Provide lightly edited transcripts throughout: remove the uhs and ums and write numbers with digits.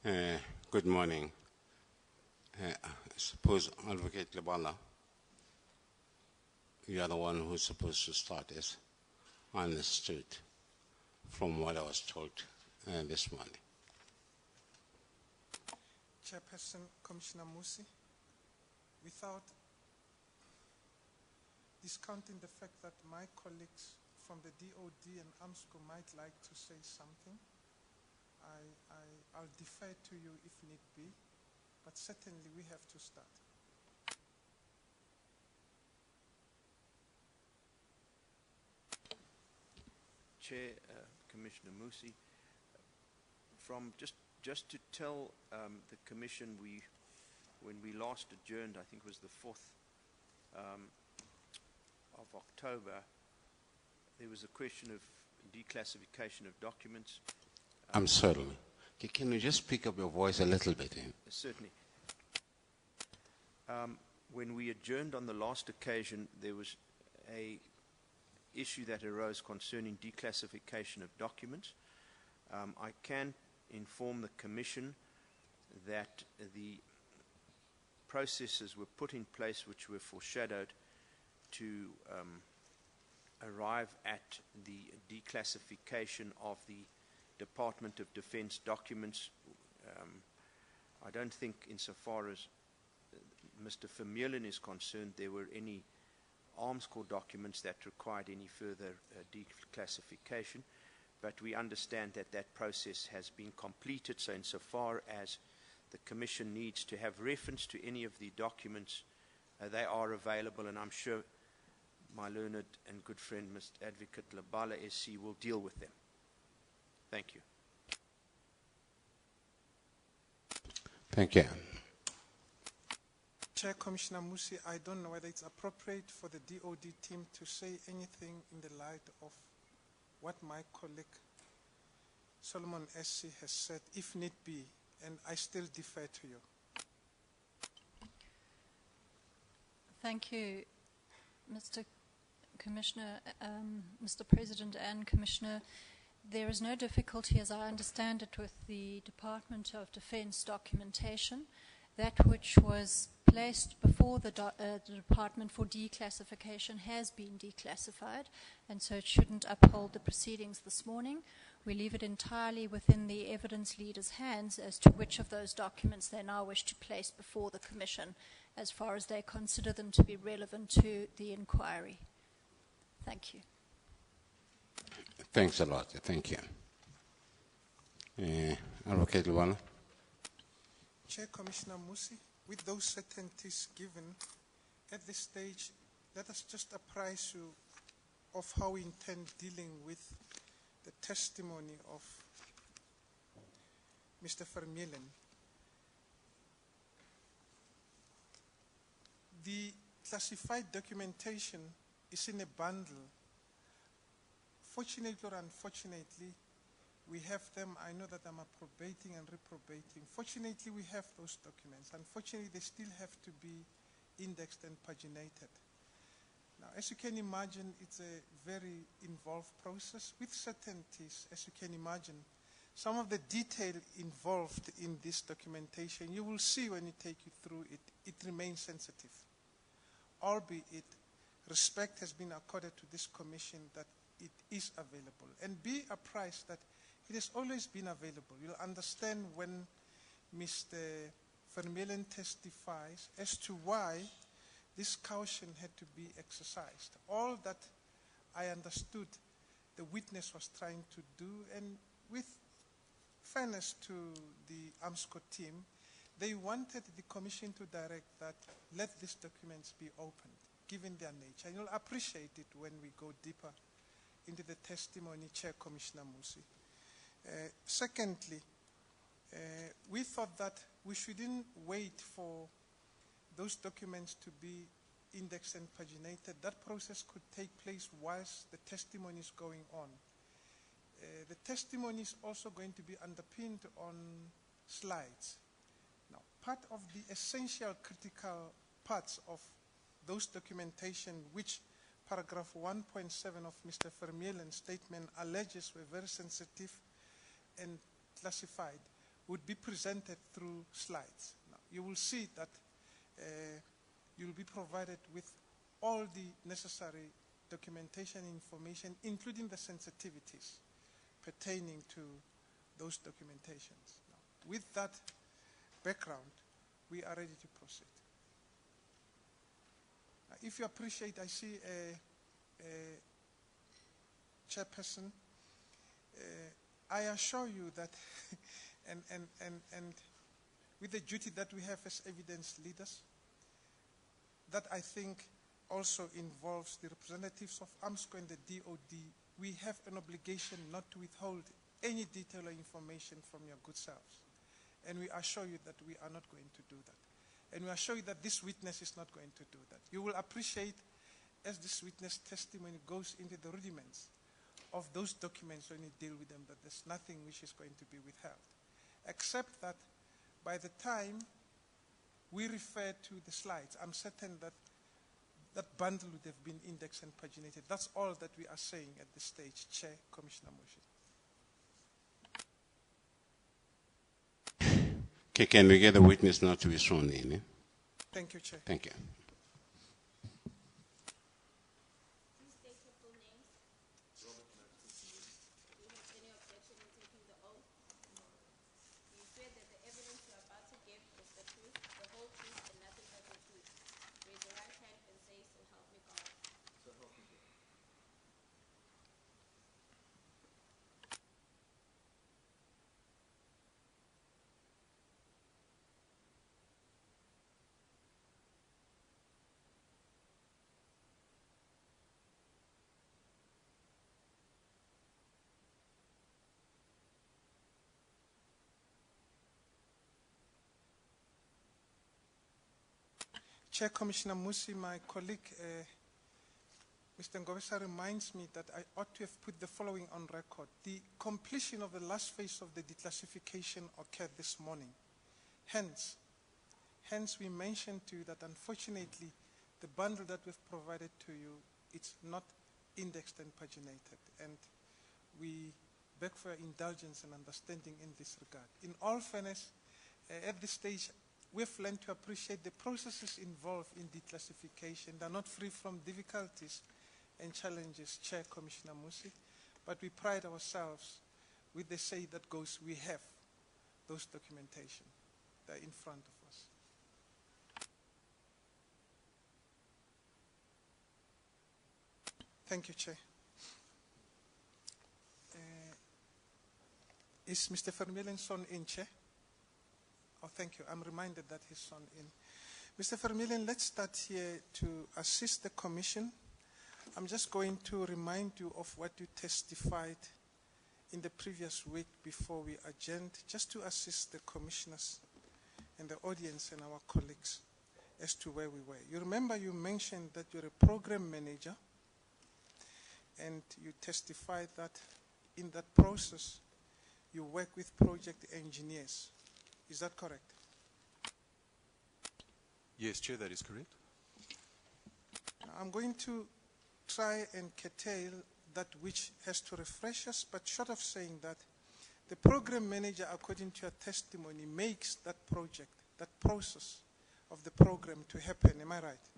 Good morning. I suppose Advocate Labala, you are the one who's supposed to start this on the street, from what I was told this morning. Chairperson, Commissioner Musi, without discounting the fact that my colleagues from the DOD and AMSCO might like to say something, I'll defer to you if need be, but certainly we have to start. Chair, Commissioner Musi, from just to tell the Commission, when we last adjourned, I think it was the 4th of October, there was a question of declassification of documents. I'm sorry. Can you just pick up your voice a little bit? Certainly. When we adjourned on the last occasion, there was a issue that arose concerning declassification of documents. I can inform the Commission that the processes were put in place which were foreshadowed to arrive at the declassification of the Department of Defense documents. I don't think, insofar as Mr. Vermeulen is concerned, there were any arms corps documents that required any further declassification, but we understand that that process has been completed. So insofar as the Commission needs to have reference to any of the documents, they are available, and I'm sure my learned and good friend, Mr. Advocate Labala SC, will deal with them. Thank you. Thank you. Chair, Commissioner Musi, I don't know whether it's appropriate for the DOD team to say anything in the light of what my colleague Solomon SC has said, if need be, and I still defer to you. Thank you, Mr. Commissioner, Mr. President and Commissioner. There is no difficulty, as I understand it, with the Department of Defense documentation. That which was placed before the Department for declassification has been declassified, and so it shouldn't uphold the proceedings this morning. We leave it entirely within the evidence leader's hands as to which of those documents they now wish to place before the Commission, as far as they consider them to be relevant to the inquiry. Thank you. Thanks a lot. Thank you. Advocate Luana. Chair, Commissioner Musi, with those certainties given, at this stage, let us just apprise you of how we intend dealing with the testimony of Mr. Vermeulen. The classified documentation is in a bundle. Fortunately or unfortunately, we have them. I know that I'm approbating and reprobating. Fortunately, we have those documents. Unfortunately, they still have to be indexed and paginated. Now, as you can imagine, it's a very involved process with certainties. As you can imagine, some of the detail involved in this documentation, you will see when you take you through it, it remains sensitive. Albeit, respect has been accorded to this commission that it is available. And be apprised that it has always been available. You'll understand when Mr. Vermeulen testifies as to why this caution had to be exercised. All that I understood the witness was trying to do, and with fairness to the AMSCO team, they wanted the commission to direct that let these documents be opened, given their nature. And you'll appreciate it when we go deeper into the testimony, Chair, Commissioner Musi. Secondly, we thought that we shouldn't wait for those documents to be indexed and paginated. That process could take place whilst the testimony is going on. The testimony is also going to be underpinned on slides. Now, part of the essential critical parts of those documentation, which paragraph 1.7 of Mr. Vermeulen's statement alleges were very sensitive and classified, would be presented through slides. Now, you will see that you will be provided with all the necessary documentation information, including the sensitivities pertaining to those documentations. Now, with that background, we are ready to proceed. Now, if you appreciate, I see a chairperson. I assure you that, and with the duty that we have as evidence leaders, that I think also involves the representatives of AMSCO and the DOD, we have an obligation not to withhold any detail or information from your good selves. And we assure you that we are not going to do that. And we assure you that this witness is not going to do that. You will appreciate, as this witness testimony goes into the rudiments of those documents when you deal with them, that there's nothing which is going to be withheld. Except that by the time we refer to the slides, I'm certain that that bundle would have been indexed and paginated. That's all that we are saying at this stage, Chair, Commissioner Mushi. Okay, can we get the witness not to be sworn in? Eh? Thank you, Chair. Thank you. Please state your full names. Do you have any objection in taking the oath? No. Do you swear that the evidence you are about to give is the truth, the whole truth, and nothing but the truth? Raise your right hand and say, "So help me God." So help me God. Chair, Commissioner Musi, my colleague, Mr. Ngobesa, reminds me that I ought to have put the following on record. The completion of the last phase of the declassification occurred this morning. Hence, we mentioned to you that unfortunately, the bundle that we've provided to you, it's not indexed and paginated. And we beg for your indulgence and understanding in this regard. In all fairness, at this stage, we've learned to appreciate the processes involved in declassification. They're not free from difficulties and challenges, Chair, Commissioner Musi, but we pride ourselves with the say that goes, we have those documentation. They're in front of us. Thank you, Chair. Is Mr. Vermeulen's son in, Chair? Oh, thank you. I'm reminded that his son in. Mr. Vermeulen, let's start here to assist the Commission. I'm just going to remind you of what you testified in the previous week before we adjourned, just to assist the Commissioners and the audience and our colleagues as to where we were. You remember you mentioned that you're a program manager, and you testified that in that process you work with project engineers. Is that correct? Yes, Chair, that is correct. Now, I'm going to try and curtail that which has to refresh us, but short of saying that, the program manager, according to your testimony, makes that project, that process of the program to happen. Am I right?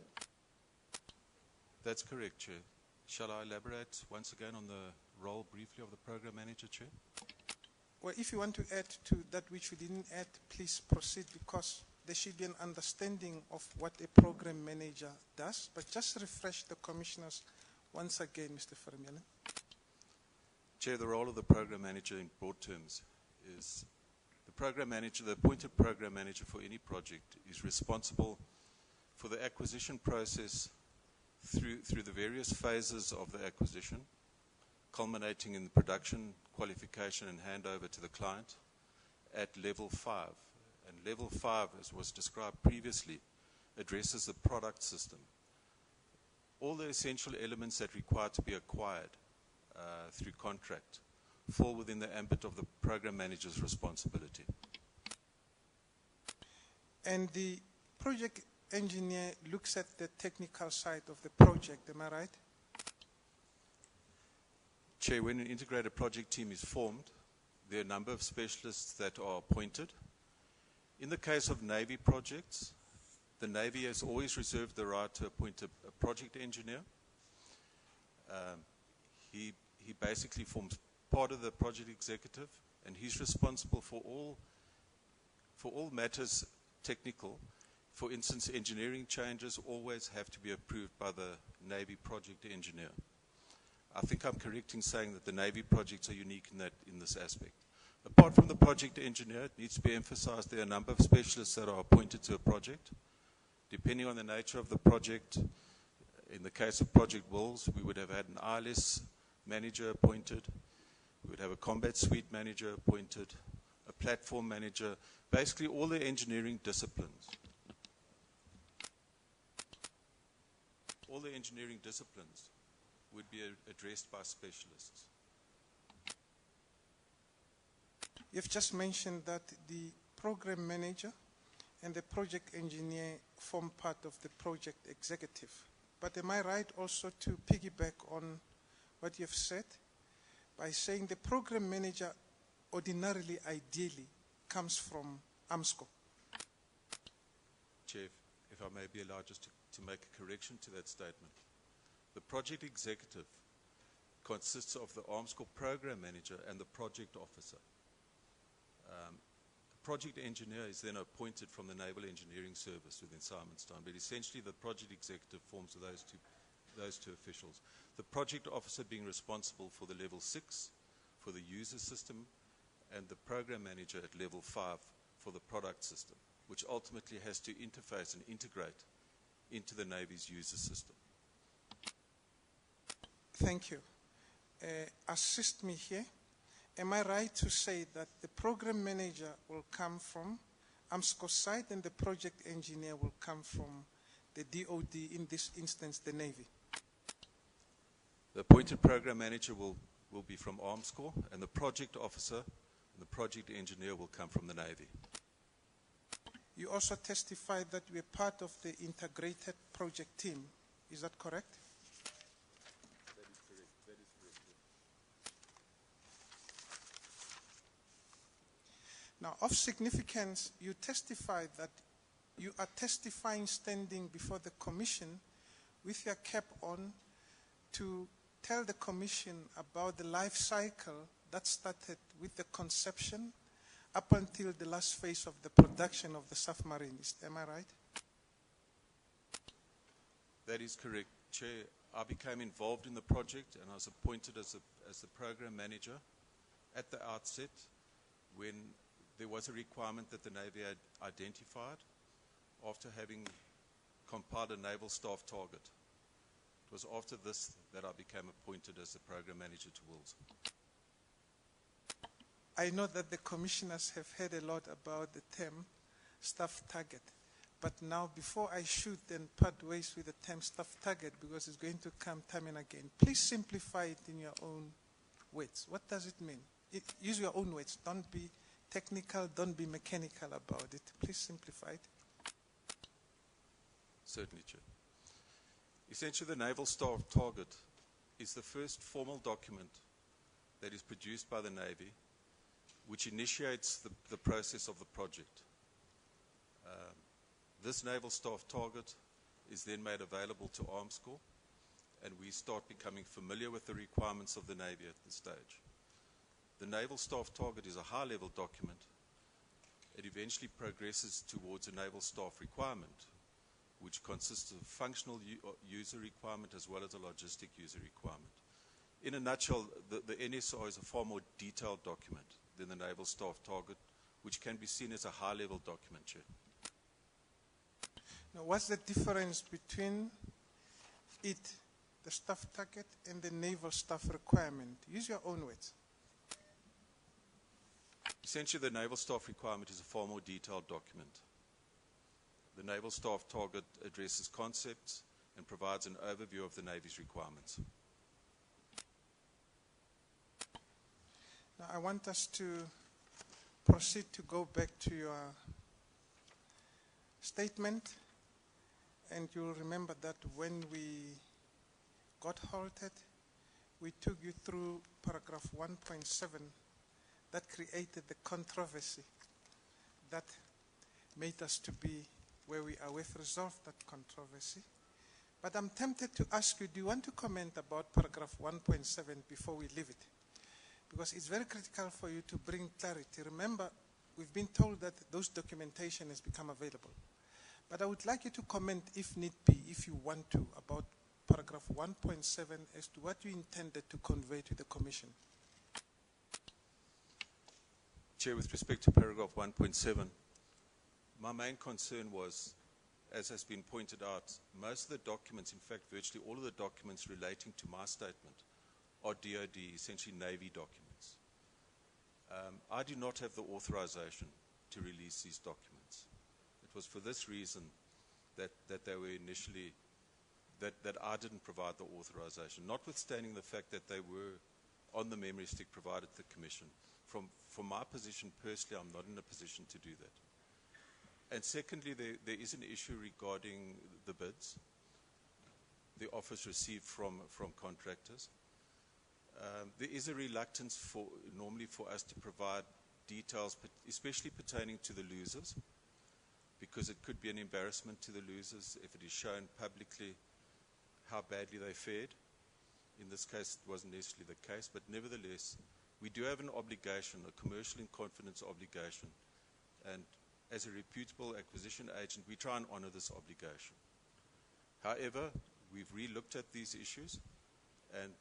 That's correct, Chair. Shall I elaborate once again on the role briefly of the program manager, Chair? Well, if you want to add to that which you didn't add, please proceed, because there should be an understanding of what a program manager does. But just refresh the commissioners once again, Mr. Vermeulen. Chair, the role of the program manager in broad terms is the program manager, the appointed program manager for any project, is responsible for the acquisition process through the various phases of the acquisition, culminating in the production, qualification and handover to the client at level 5. And level 5, as was described previously, addresses the product system. All the essential elements that require to be acquired through contract fall within the ambit of the program manager's responsibility. And the project engineer looks at the technical side of the project, am I right? Chair, when an integrated project team is formed, there are a number of specialists that are appointed. In the case of Navy projects, the Navy has always reserved the right to appoint a project engineer. He basically forms part of the project executive, and he's responsible for all matters technical. For instance, engineering changes always have to be approved by the Navy project engineer. I think I'm correct in saying that the Navy projects are unique in this aspect. Apart from the project engineer, it needs to be emphasized there are a number of specialists that are appointed to a project. Depending on the nature of the project, in the case of Project Wills, we would have had an ILS manager appointed. We would have a combat suite manager appointed, a platform manager, basically all the engineering disciplines. All the engineering disciplines would be addressed by specialists. You've just mentioned that the program manager and the project engineer form part of the project executive. But am I right also to piggyback on what you've said by saying the program manager ordinarily, ideally, comes from AMSCO? Chair, if I may be allowed just to make a correction to that statement. The project executive consists of the AMSCO program manager and the project officer. The project engineer is then appointed from the Naval Engineering Service within Simonstown, but essentially the project executive forms those two officials. The project officer being responsible for the level 6 for the user system, and the program manager at level 5 for the product system, which ultimately has to interface and integrate into the Navy's user system. Thank you. Assist me here. Am I right to say that the program manager will come from AMSCO side and the project engineer will come from the DOD, in this instance, the Navy? The appointed program manager will be from AMSCO, and the project officer and the project engineer will come from the Navy. You also testified that you are part of the integrated project team. Is that correct? That is correct. That is correct. Now, of significance, you testified that you are testifying standing before the commission with your cap on to tell the commission about the life cycle that started with the conception up until the last phase of the production of the submarine. Am I right? That is correct, Chair. I became involved in the project and I was appointed as the program manager at the outset when there was a requirement that the Navy had identified after having compiled a naval staff target. It was after this that I became appointed as the program manager to Wills. I know that the commissioners have heard a lot about the term staff target, but now before I shoot and part ways with the term staff target, because it's going to come time and again, please simplify it in your own words. What does it mean? Use your own words. Don't be technical, don't be mechanical about it. Please simplify it. Certainly, Chair. Essentially, the naval staff target is the first formal document that is produced by the Navy which initiates the process of the project. This naval staff target is then made available to AMSCO, and we start becoming familiar with the requirements of the Navy at this stage. The naval staff target is a high-level document. It eventually progresses towards a naval staff requirement, which consists of a functional user requirement as well as a logistic user requirement. In a nutshell, the NSR is a far more detailed document than the naval staff target, which can be seen as a high-level document, Chair. Now, what's the difference between it, the staff target, and the naval staff requirement? Use your own words. Essentially, the naval staff requirement is a far more detailed document. The naval staff target addresses concepts and provides an overview of the Navy's requirements. Now, I want us to proceed to go back to your statement, and you'll remember that when we got halted, we took you through paragraph 1.7 that created the controversy that made us to be where we are. We've resolved that controversy. But I'm tempted to ask you, do you want to comment about paragraph 1.7 before we leave it? Because it's very critical for you to bring clarity. Remember, we've been told that those documentation has become available. But I would like you to comment, if need be, if you want to, about paragraph 1.7 as to what you intended to convey to the Commission. Chair, with respect to paragraph 1.7, my main concern was, as has been pointed out, most of the documents, in fact, virtually all of the documents relating to my statement are DOD, essentially Navy documents. I do not have the authorization to release these documents. It was for this reason that they were initially, that I didn't provide the authorization, notwithstanding the fact that they were on the memory stick provided to the Commission. From my position personally, I'm not in a position to do that. And secondly, there is an issue regarding the bids the office received from contractors. There is a reluctance normally for us to provide details, especially pertaining to the losers, because it could be an embarrassment to the losers if it is shown publicly how badly they fared. In this case, it wasn't necessarily the case, but nevertheless, we do have an obligation, a commercial in confidence obligation, and as a reputable acquisition agent, we try and honor this obligation. However, we've re-looked at these issues, and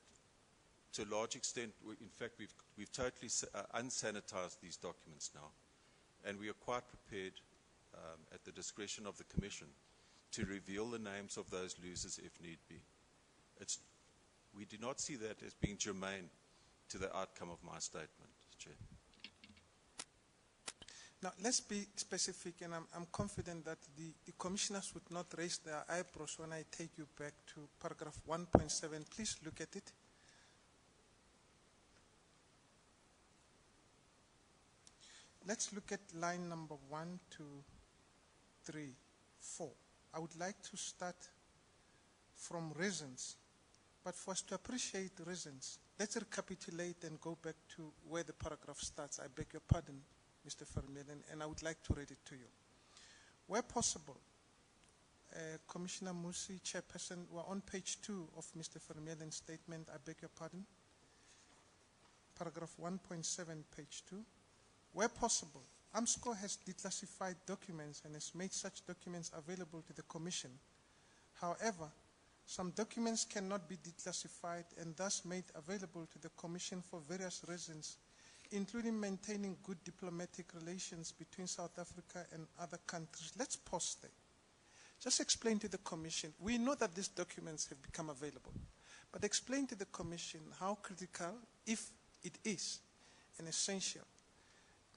to a large extent, in fact, we've totally unsanitized these documents now, and we are quite prepared, at the discretion of the Commission, to reveal the names of those losers if need be. We do not see that as being germane to the outcome of my statement, Chair. Now, let's be specific, and I'm confident that the commissioners would not raise their eyebrows when I take you back to paragraph 1.7. Please look at it. Let's look at line number 1, 2, 3, 4. I would like to start from reasons, but for us to appreciate reasons, let's recapitulate and go back to where the paragraph starts. I beg your pardon, Mr. Vermeulen, and I would like to read it to you. Where possible, Commissioner Musi, Chairperson, we're on page 2 of Mr. Vermeulen's statement. I beg your pardon. Paragraph 1.7, page 2. Where possible, AMSCO has declassified documents and has made such documents available to the Commission. However, some documents cannot be declassified and thus made available to the Commission for various reasons, including maintaining good diplomatic relations between South Africa and other countries. Let's pause there. Just explain to the Commission, we know that these documents have become available, but explain to the Commission how critical, if it is, and essential,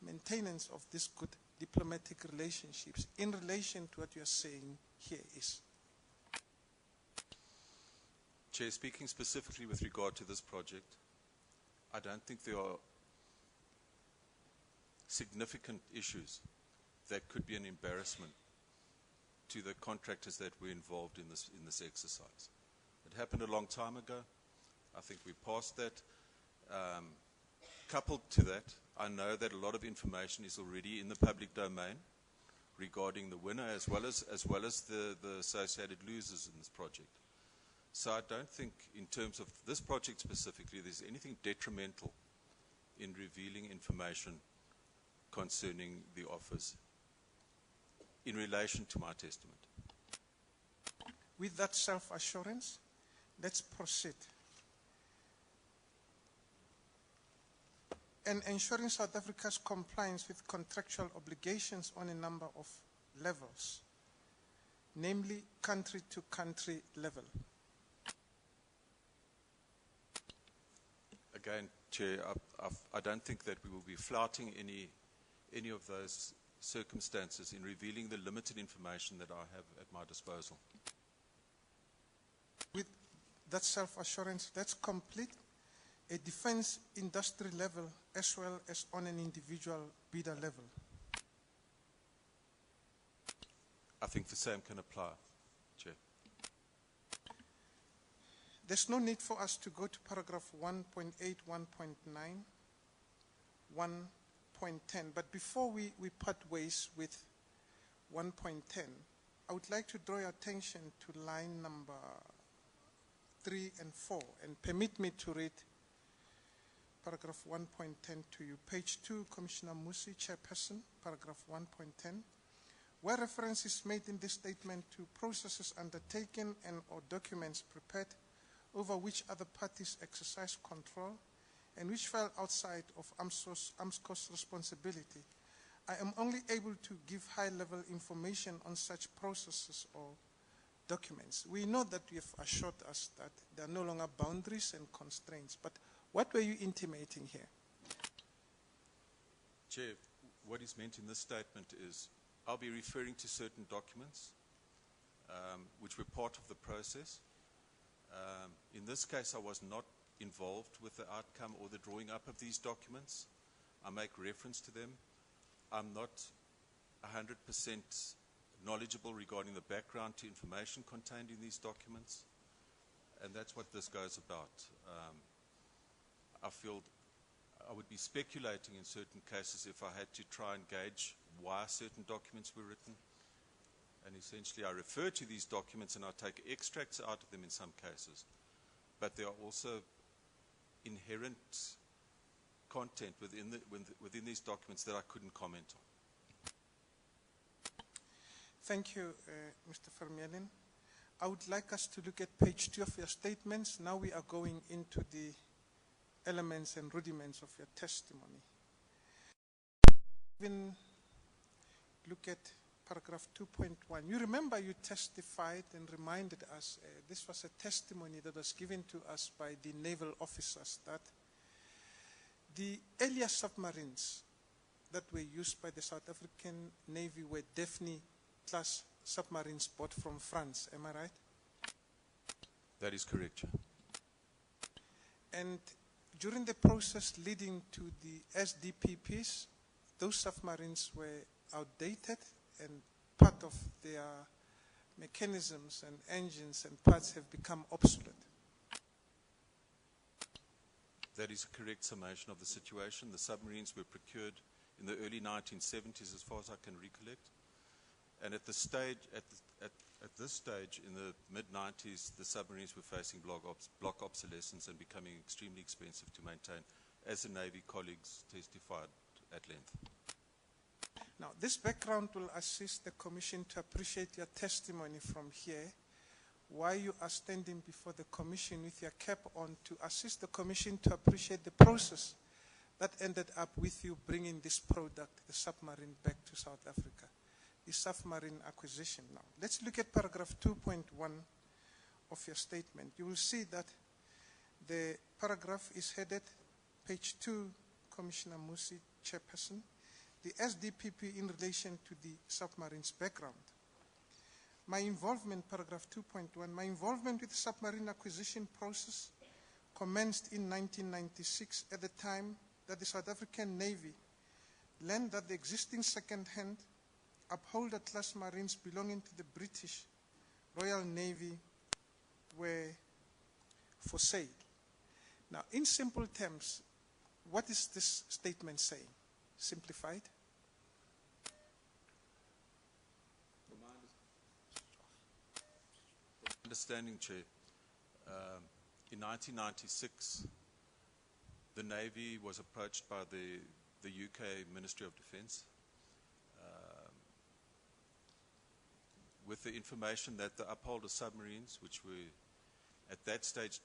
maintenance of these good diplomatic relationships in relation to what you are saying here is. Chair, speaking specifically with regard to this project, I don't think there are significant issues that could be an embarrassment to the contractors that were involved in this exercise. It happened a long time ago. I think we passed that. Coupled to that, I know that a lot of information is already in the public domain regarding the winner as well as the associated losers in this project. So I don't think, in terms of this project specifically, there's anything detrimental in revealing information concerning the offers in relation to my testament. With that self-assurance, let's proceed. And ensuring South Africa's compliance with contractual obligations on a number of levels, namely country-to-country level. Again, Chair, I don't think that we will be flouting any of those circumstances in revealing the limited information that I have at my disposal. With that self-assurance, let's complete a defense industry level as well as on an individual bidder level. I think the same can apply, Chair. There's no need for us to go to paragraph 1.8, 1.9. 1.10. But before we part ways with 1.10, I would like to draw your attention to line number 3 and 4, and permit me to read paragraph 1.10 to you. Page 2, Commissioner Musi, Chairperson, paragraph 1.10. Where reference is made in this statement to processes undertaken and or documents prepared over which other parties exercise control and which fell outside of AMSCO's responsibility, I am only able to give high-level information on such processes or documents. We know that you have assured us that there are no longer boundaries and constraints, but what were you intimating here? Chair, what is meant in this statement is I'll be referring to certain documents which were part of the process. In this case, I was not involved with the outcome or the drawing up of these documents. I make reference to them. I'm not 100% knowledgeable regarding the background to information contained in these documents, and that's what this goes about. I feel I would be speculating in certain cases if I had to try and gauge why certain documents were written, and essentially I refer to these documents and I take extracts out of them in some cases, but there are also inherent content within these documents that I couldn't comment on. Thank you, Mr. Vermeulen. I would like us to look at page 2 of your statements. Now we are going into the elements and rudiments of your testimony. Even look at paragraph 2.1. You remember you testified and reminded us, this was a testimony that was given to us by the naval officers, that the earlier submarines that were used by the South African Navy were Daphne-class submarines bought from France. Am I right? That is correct, Chair. And during the process leading to the SDPPs, those submarines were outdated and part of their mechanisms and engines and parts have become obsolete. That is a correct summation of the situation. The submarines were procured in the early 1970s, as far as I can recollect. And at this stage, in the mid-90s, the submarines were facing block obsolescence and becoming extremely expensive to maintain, as the Navy colleagues testified at length. Now, this background will assist the Commission to appreciate your testimony from here, why you are standing before the Commission with your cap on, to assist the Commission to appreciate the process that ended up with you bringing this product, the submarine, back to South Africa, the submarine acquisition. Now, let's look at paragraph 2.1 of your statement. You will see that the paragraph is headed, page 2, Commissioner Musi, Chairperson, the SDPP in relation to the submarine's background. My involvement, paragraph 2.1, my involvement with the submarine acquisition process commenced in 1996 at the time that the South African Navy learned that the existing second-hand upholder-class marines belonging to the British Royal Navy were for sale. Now, in simple terms, what is this statement saying? Simplified? Understanding, Chair, in 1996, the Navy was approached by the UK Ministry of Defence with the information that the upholder submarines, which were at that stage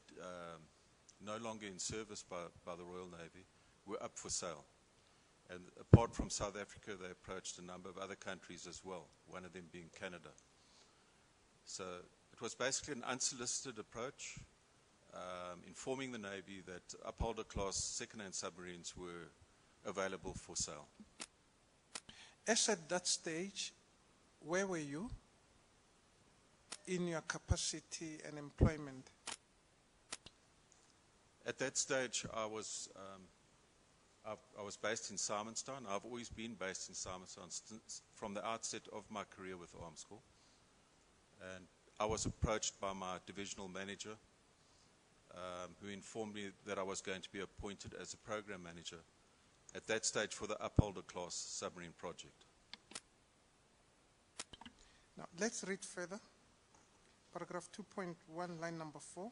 no longer in service by the Royal Navy, were up for sale. And apart from South Africa, they approached a number of other countries as well, one of them being Canada. So it was basically an unsolicited approach, informing the Navy that upholder-class second-hand submarines were available for sale. As at that stage, where were you in your capacity and employment? At that stage, I was based in Simonstown. I've always been based in Simonstown from the outset of my career with Arms Corps. And I was approached by my divisional manager, who informed me that I was going to be appointed as a program manager at that stage for the Upholder class submarine project. Now, let's read further. Paragraph 2.1, line number 4.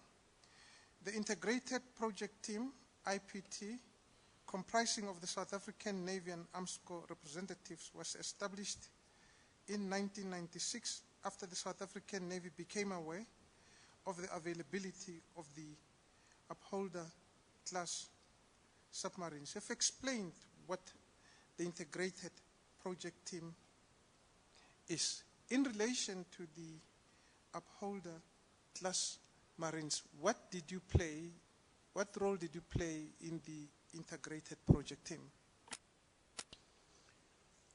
The Integrated Project Team, IPT, comprising of the South African Navy and AMSCO representatives, was established in 1996 after the South African Navy became aware of the availability of the Upholder class submarines. You've explained what the Integrated Project Team is. In relation to the Upholder class marines, what role did you play in the Integrated Project Team?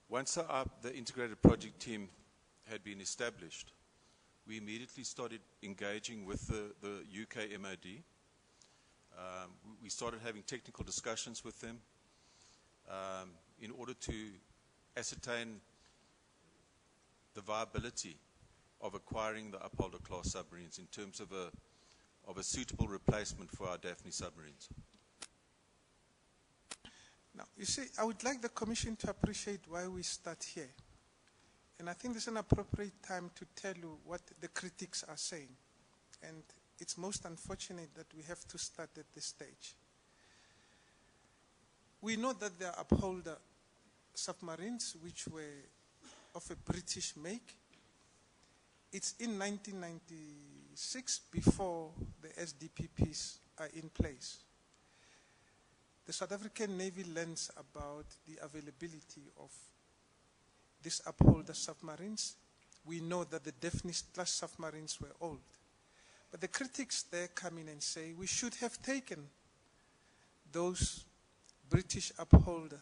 Once the Integrated Project Team had been established, we immediately started engaging with the UK MOD. We started having technical discussions with them in order to ascertain the viability of acquiring the Upholder class submarines in terms of a suitable replacement for our Daphne submarines. Now, you see, I would like the Commission to appreciate why we start here. And I think this is an appropriate time to tell you what the critics are saying. And it's most unfortunate that we have to start at this stage. We know that there are Upholder submarines which were of a British make. It's in 1996, before the SDPPs are in place. The South African Navy learns about the availability of these Upholder submarines. We know that the Daphne class submarines were old. But the critics there come in and say we should have taken those British Upholder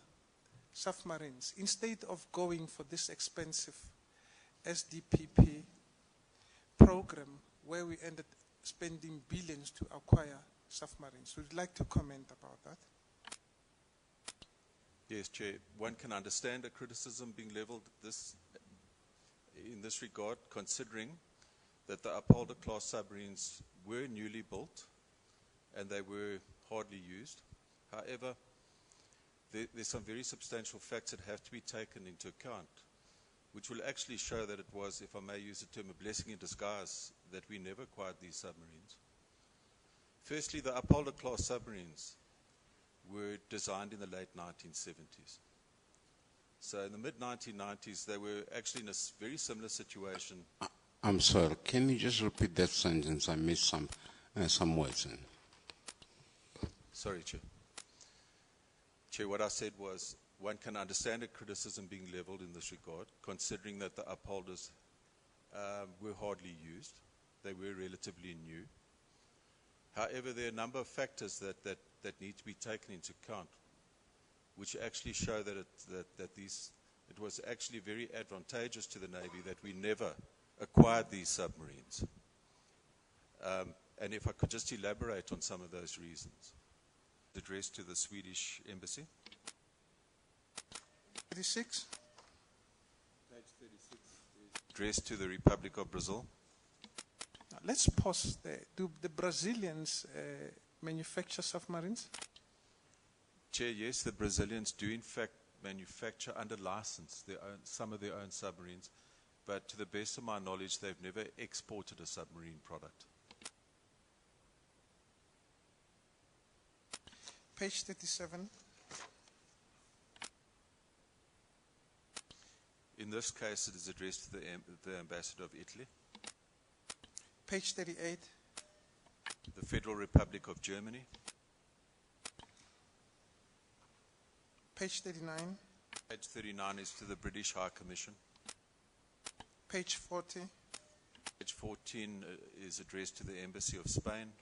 submarines instead of going for this expensive SDPP program where we ended spending billions to acquire submarines. Would you like to comment about that? Yes, Chair. One can understand a criticism being leveled in this regard, considering that the Upholder class submarines were newly built and they were hardly used. However, there's some very substantial facts that have to be taken into account, which will actually show that it was, if I may use the term, a blessing in disguise that we never acquired these submarines. Firstly, the Upholder class submarines were designed in the late 1970s. So in the mid-1990s, they were actually in a very similar situation. I'm sorry, can you just repeat that sentence? I missed some words in. Sorry, Chair. Chair, what I said was one can understand a criticism being leveled in this regard, considering that the Upholders were hardly used. They were relatively new. However, there are a number of factors that need to be taken into account, which actually show that it was actually very advantageous to the Navy that we never acquired these submarines. And if I could just elaborate on some of those reasons. Addressed to the Swedish Embassy. 36. Page 36 is addressed to the Republic of Brazil. Now, let's pause there. Do the Brazilians manufacture submarines? Chair, yes, the Brazilians do in fact manufacture under license some of their own submarines, but to the best of my knowledge, they've never exported a submarine product. Page 37. In this case, it is addressed to the Ambassador of Italy. Page 38. The Federal Republic of Germany. Page 39. Page 39 is to the British High Commission. Page 40. Page 14 is addressed to the Embassy of Spain.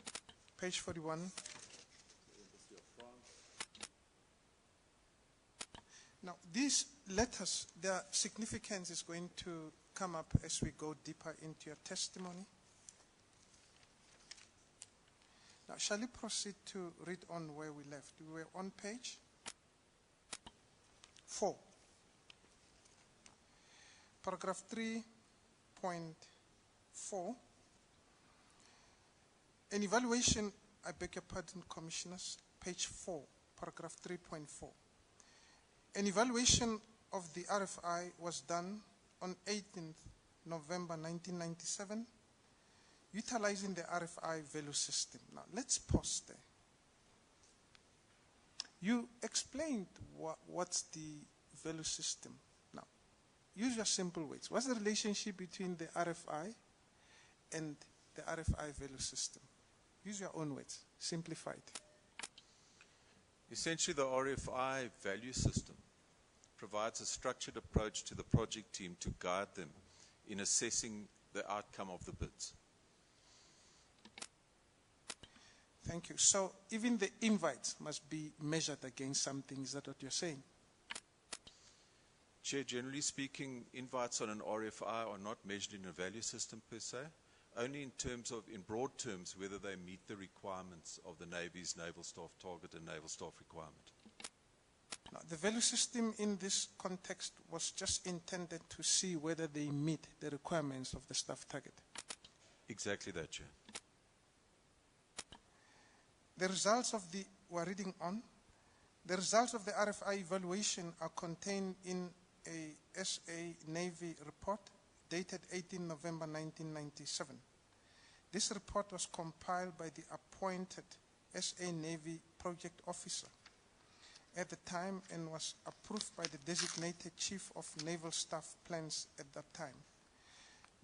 Page 41. Now, these letters, their significance is going to come up as we go deeper into your testimony. Now, shall we proceed to read on where we left? We were on page 4. Paragraph 3.4. An evaluation, I beg your pardon, Commissioners, page 4, paragraph 3.4. An evaluation of the RFI was done on 18th November 1997, utilizing the RFI value system. Now, let's pause there. You explained what's the value system. Now, use your simple words. What's the relationship between the RFI and the RFI value system? Use your own words. Simplify it. Essentially, the RFI value system provides a structured approach to the project team to guide them in assessing the outcome of the bids. Thank you. So even the invites must be measured against something. Is that what you're saying? Chair, generally speaking, invites on an RFI are not measured in a value system per se, only in terms of, in broad terms, whether they meet the requirements of the Navy's naval staff target and naval staff requirement. Now, the value system in this context was just intended to see whether they meet the requirements of the staff target. Exactly that, Chair. The results of the, we're reading on, the results of the RFI evaluation are contained in a SA Navy report dated 18 November 1997. This report was compiled by the appointed SA Navy project officer at the time and was approved by the designated Chief of Naval Staff Plans at that time.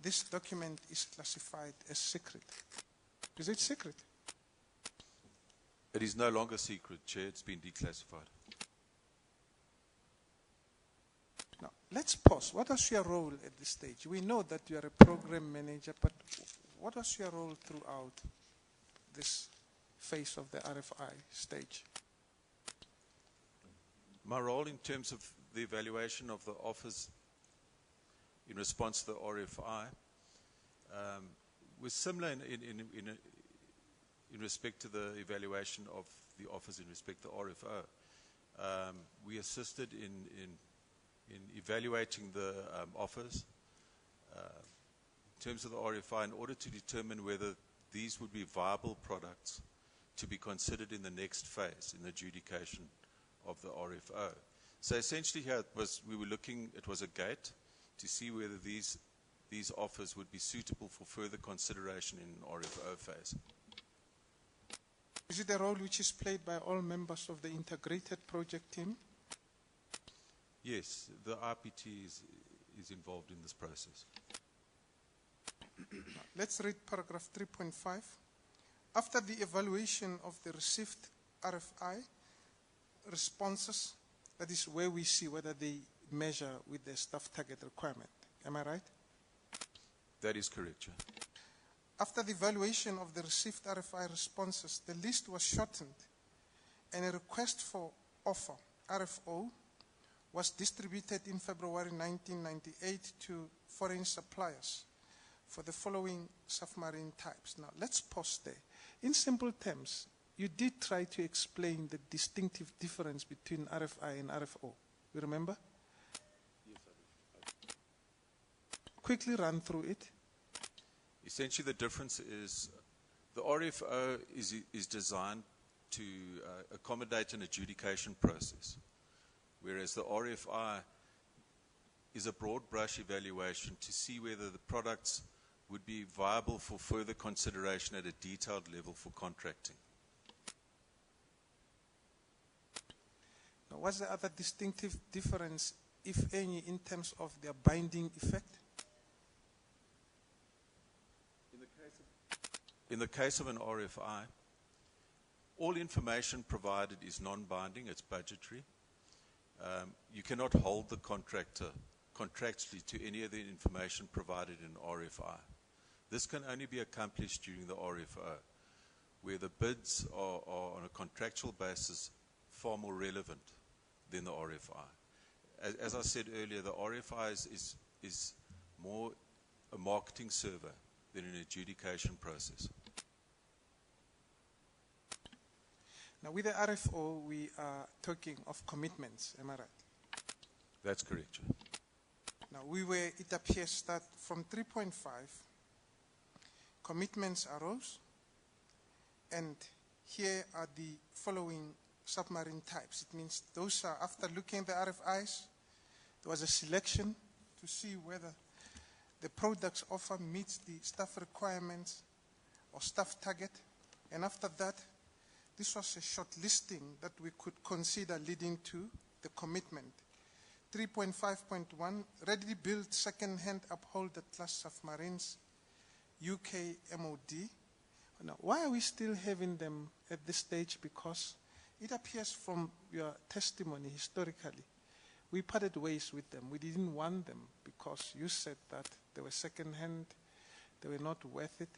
This document is classified as secret. Is it secret? It is no longer secret, Chair. It's been declassified. Now, let's pause. What was your role at this stage? We know that you are a program manager, but what was your role throughout this phase of the RFI stage? My role in terms of the evaluation of the offers in response to the RFI was similar in respect to the evaluation of the offers in respect to RFO. We assisted in evaluating the offers in terms of the RFI in order to determine whether these would be viable products to be considered in the next phase in the adjudication of the RFO. So essentially here we were looking, it was a gate to see whether these offers would be suitable for further consideration in RFO phase. Is it a role which is played by all members of the integrated project team? Yes, the RPT is involved in this process. Let's read paragraph 3.5. After the evaluation of the received RFI responses, that is where we see whether they measure with the staff target requirement. Am I right? That is correct, Chair. After the evaluation of the received RFI responses, the list was shortened and a request for offer, RFO, was distributed in February 1998 to foreign suppliers for the following submarine types. Now, let's pause there. In simple terms, you did try to explain the distinctive difference between RFI and RFO. You remember? Yes, I do. Quickly run through it. Essentially, the difference is the RFO is designed to accommodate an adjudication process, whereas the RFI is a broad brush evaluation to see whether the products would be viable for further consideration at a detailed level for contracting. Now, what's the other distinctive difference, if any, in terms of their binding effect? In the case of an RFI, all information provided is non-binding, it's budgetary. You cannot hold the contractor contractually to any of the information provided in RFI. This can only be accomplished during the RFO, where the bids are on a contractual basis far more relevant than the RFI. As I said earlier, the RFI is more a marketing survey than an adjudication process. Now, with the RFO, we are talking of commitments, am I right? That's correct, Chair. Now, it appears that from 3.5, commitments arose, and here are the following submarine types. It means those are, after looking at the RFIs, there was a selection to see whether the products offered meets the staff requirements or staff target. And after that, this was a short listing that we could consider leading to the commitment. 3.5.1, readily built second-hand upholder class submarines, UK MOD. Now, why are we still having them at this stage? Because it appears from your testimony historically, we parted ways with them. We didn't want them because you said that they were second-hand, they were not worth it,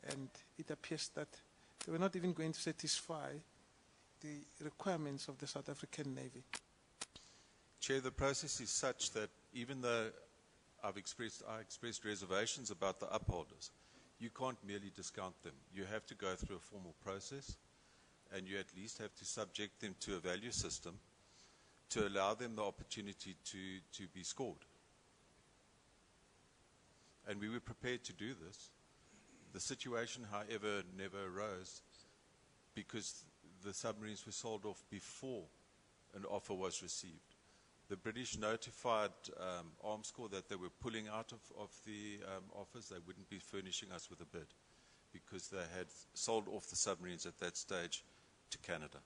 and it appears that they were not even going to satisfy the requirements of the South African Navy. Chair, the process is such that even though I expressed reservations about the upholders, you can't merely discount them. You have to go through a formal process, and you at least have to subject them to a value system to allow them the opportunity to be scored. And we were prepared to do this. The situation, however, never arose because the submarines were sold off before an offer was received. The British notified Arms Corps that they were pulling out of the offers. They wouldn't be furnishing us with a bid because they had sold off the submarines at that stage to Canada.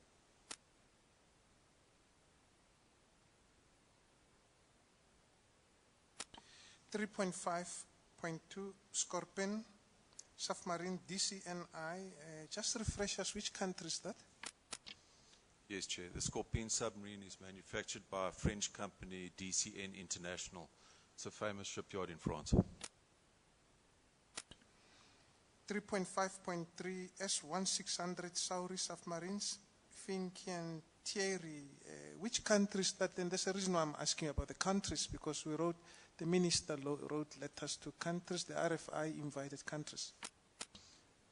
.5.2 Scorpion submarine DCNI. Just refresh us, which country is that? Yes, Chair. The Scorpion submarine is manufactured by a French company, DCN International. It's a famous shipyard in France. 3.5.3 S1600 Sauri submarines, Finky and Thierry. Which countries that? And there's a reason why I'm asking about the countries, because we wrote, the minister wrote letters to countries, the RFI invited countries.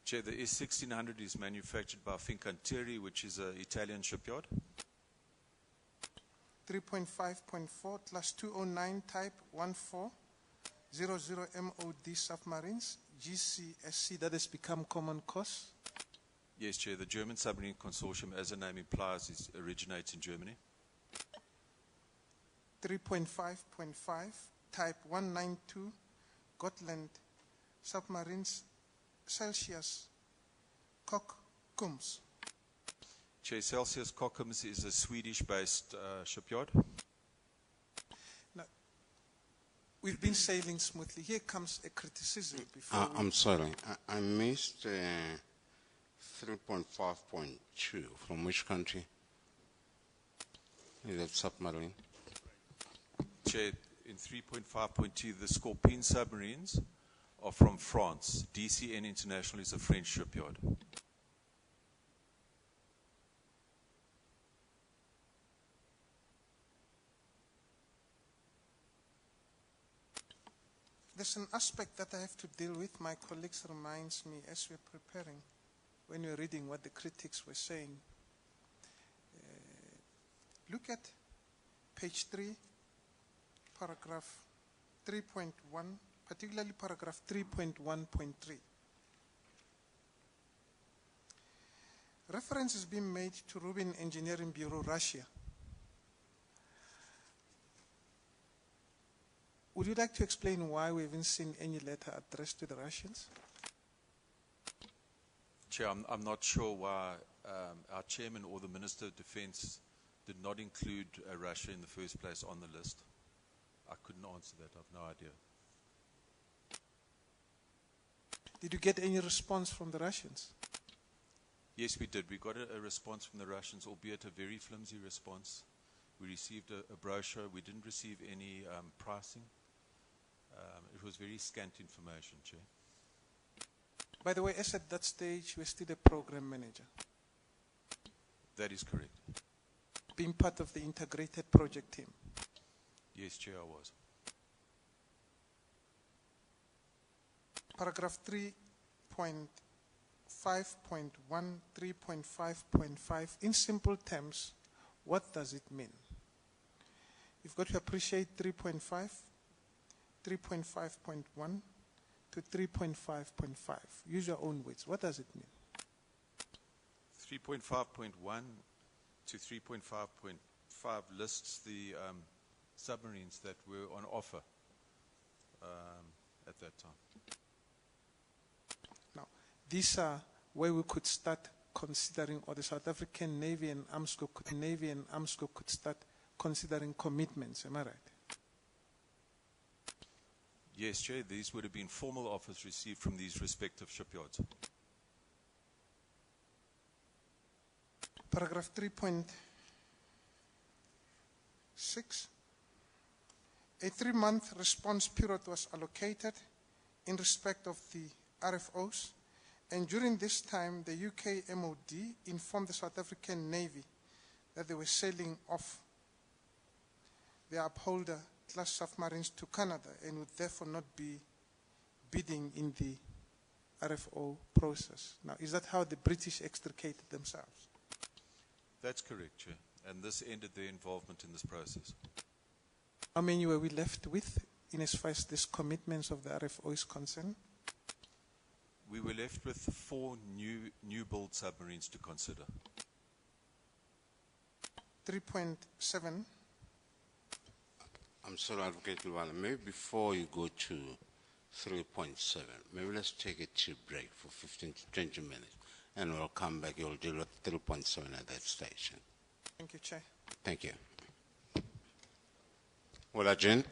Chair, the S1600 is manufactured by Fincantieri, which is an Italian shipyard. 3.5.4 Class 209 Type 1400 MOD submarines, GCSC, that has become common course. Yes, Chair. The German Submarine Consortium, as the name implies, originates in Germany. 3.5.5 Type 192 Gotland submarines, Celsius Kockums. Chair, Celsius Kockums is a Swedish-based shipyard. Now, we've been sailing smoothly. Here comes a criticism before. I'm sorry, I missed 3.5.2. From which country is that submarine? Chair, in 3.5.2, the Scorpion submarines are from France. DCN International is a French shipyard. There's an aspect that I have to deal with. My colleagues reminds me as we're preparing, when we're reading what the critics were saying. Look at page 3, paragraph 3.1, particularly paragraph 3.1.3. Reference is being made to Rubin Engineering Bureau, Russia. Would you like to explain why we haven't seen any letter addressed to the Russians? Chair, I'm not sure why our chairman or the Minister of Defense did not include Russia in the first place on the list. I couldn't answer that. I have no idea. Did you get any response from the Russians? Yes, we did. We got a response from the Russians, albeit a very flimsy response. We received a brochure. We didn't receive any pricing. It was very scant information, Chair. By the way, as at that stage, you were still a program manager, That is correct. being part of the integrated project team. Yes, Chair, I was. Paragraph 3.5.1, 3.5.5, in simple terms, what does it mean? You've got to appreciate 3.5, 3.5.1 to 3.5.5. Use your own words. What does it mean? 3.5.1 to 3.5.5 lists the submarines that were on offer at that time. Now, these are where we could start considering, or the South African Navy and Armsco could start considering commitments. Am I right? Yes, Chair, these would have been formal offers received from these respective shipyards. Paragraph 3.6. A 3-month response period was allocated in respect of the RFOs, and during this time, the UK MOD informed the South African Navy that they were selling off the Upholder class submarines to Canada and would therefore not be bidding in the RFO process. Now, is that how the British extricated themselves? That's correct, Chair, and this ended their involvement in this process. How many were we left with in as far as these commitments of the RFO is concerned? We were left with 4 new build submarines to consider. 3.7. I'm sorry, Advocate Luwala, maybe before you go to 3.7, maybe let's take a tea break for 15 to 20 minutes, and we'll come back. You'll deal with 3.7 at that station. Thank you, Chair. Thank you. Will adjourn.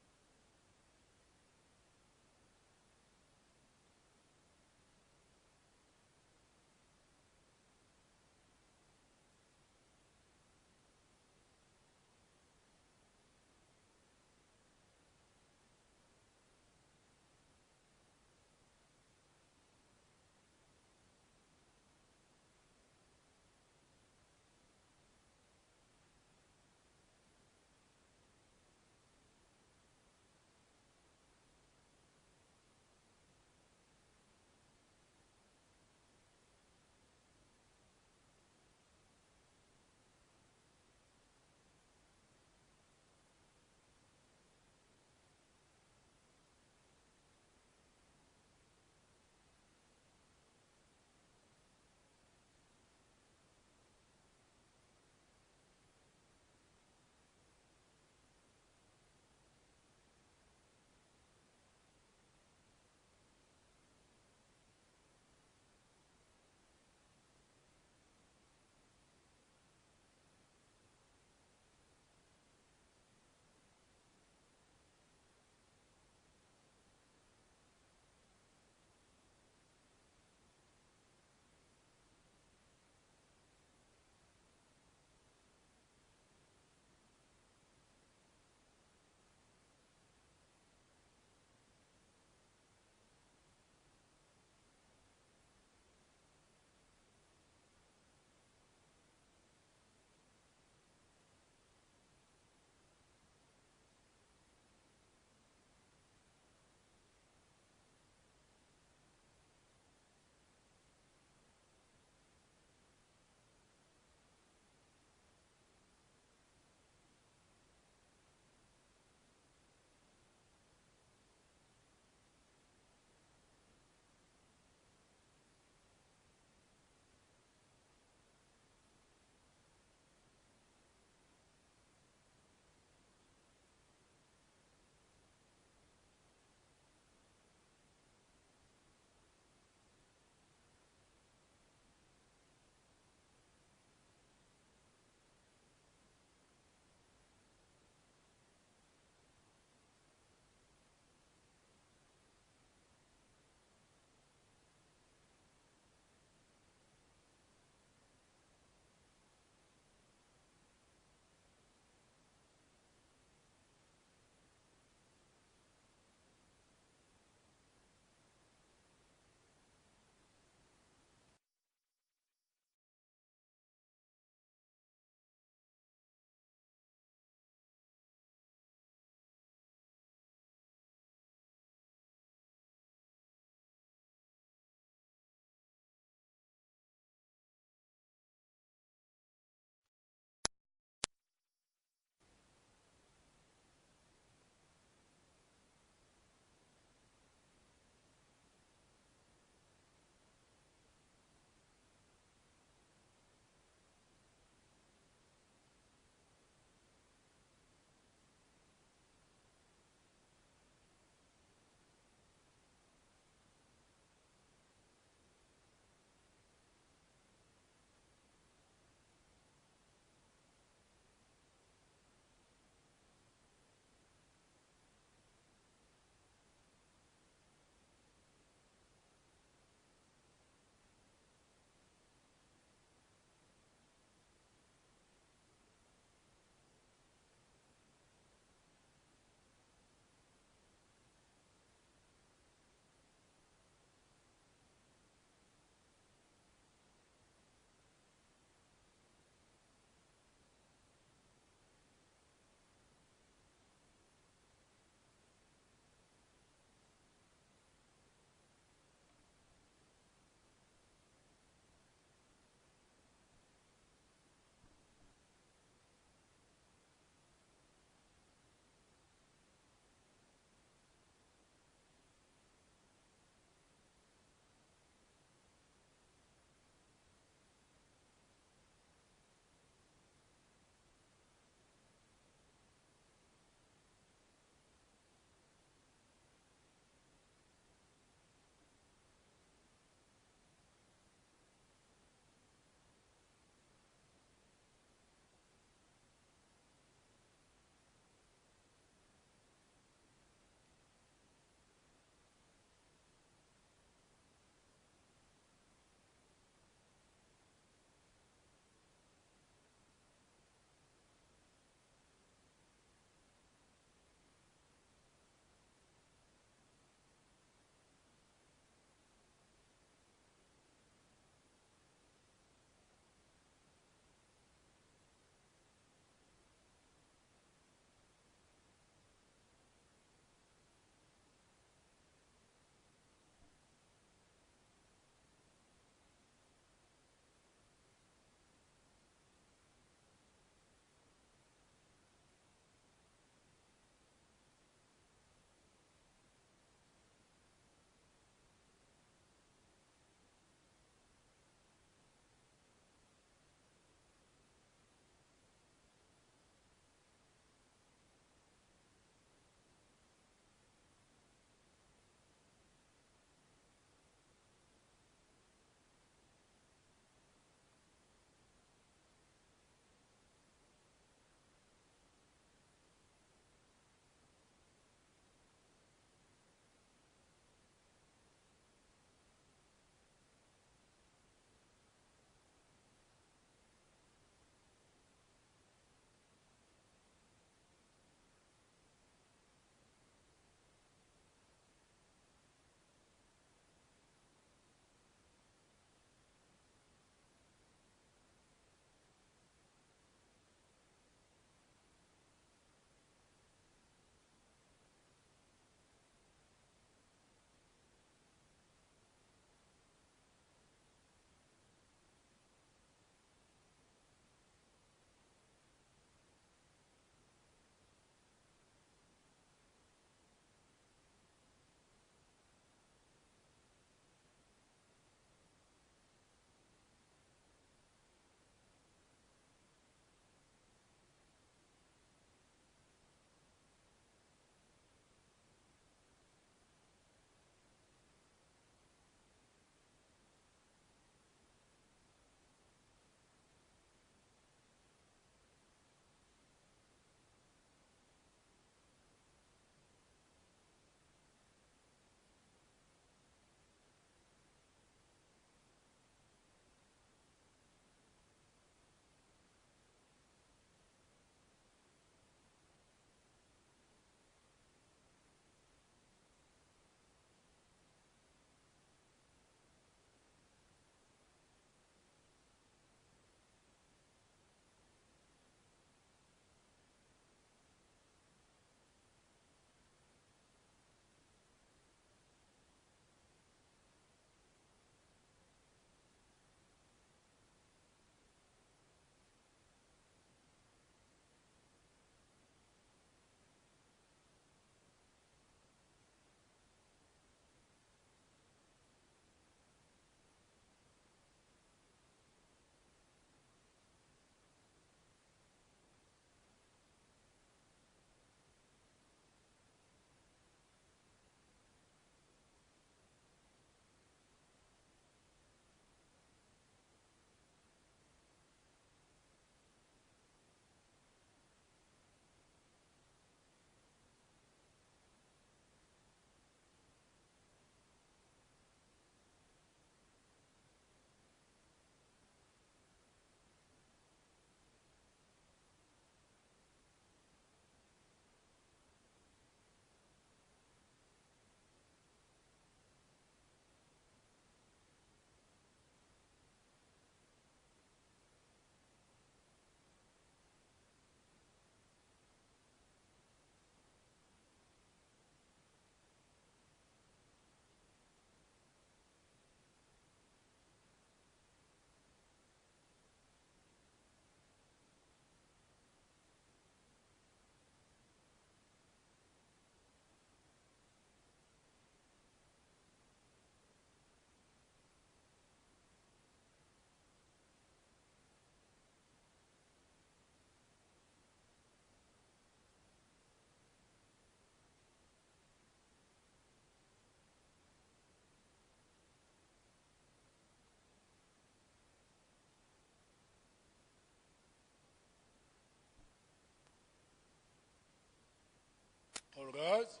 All rise.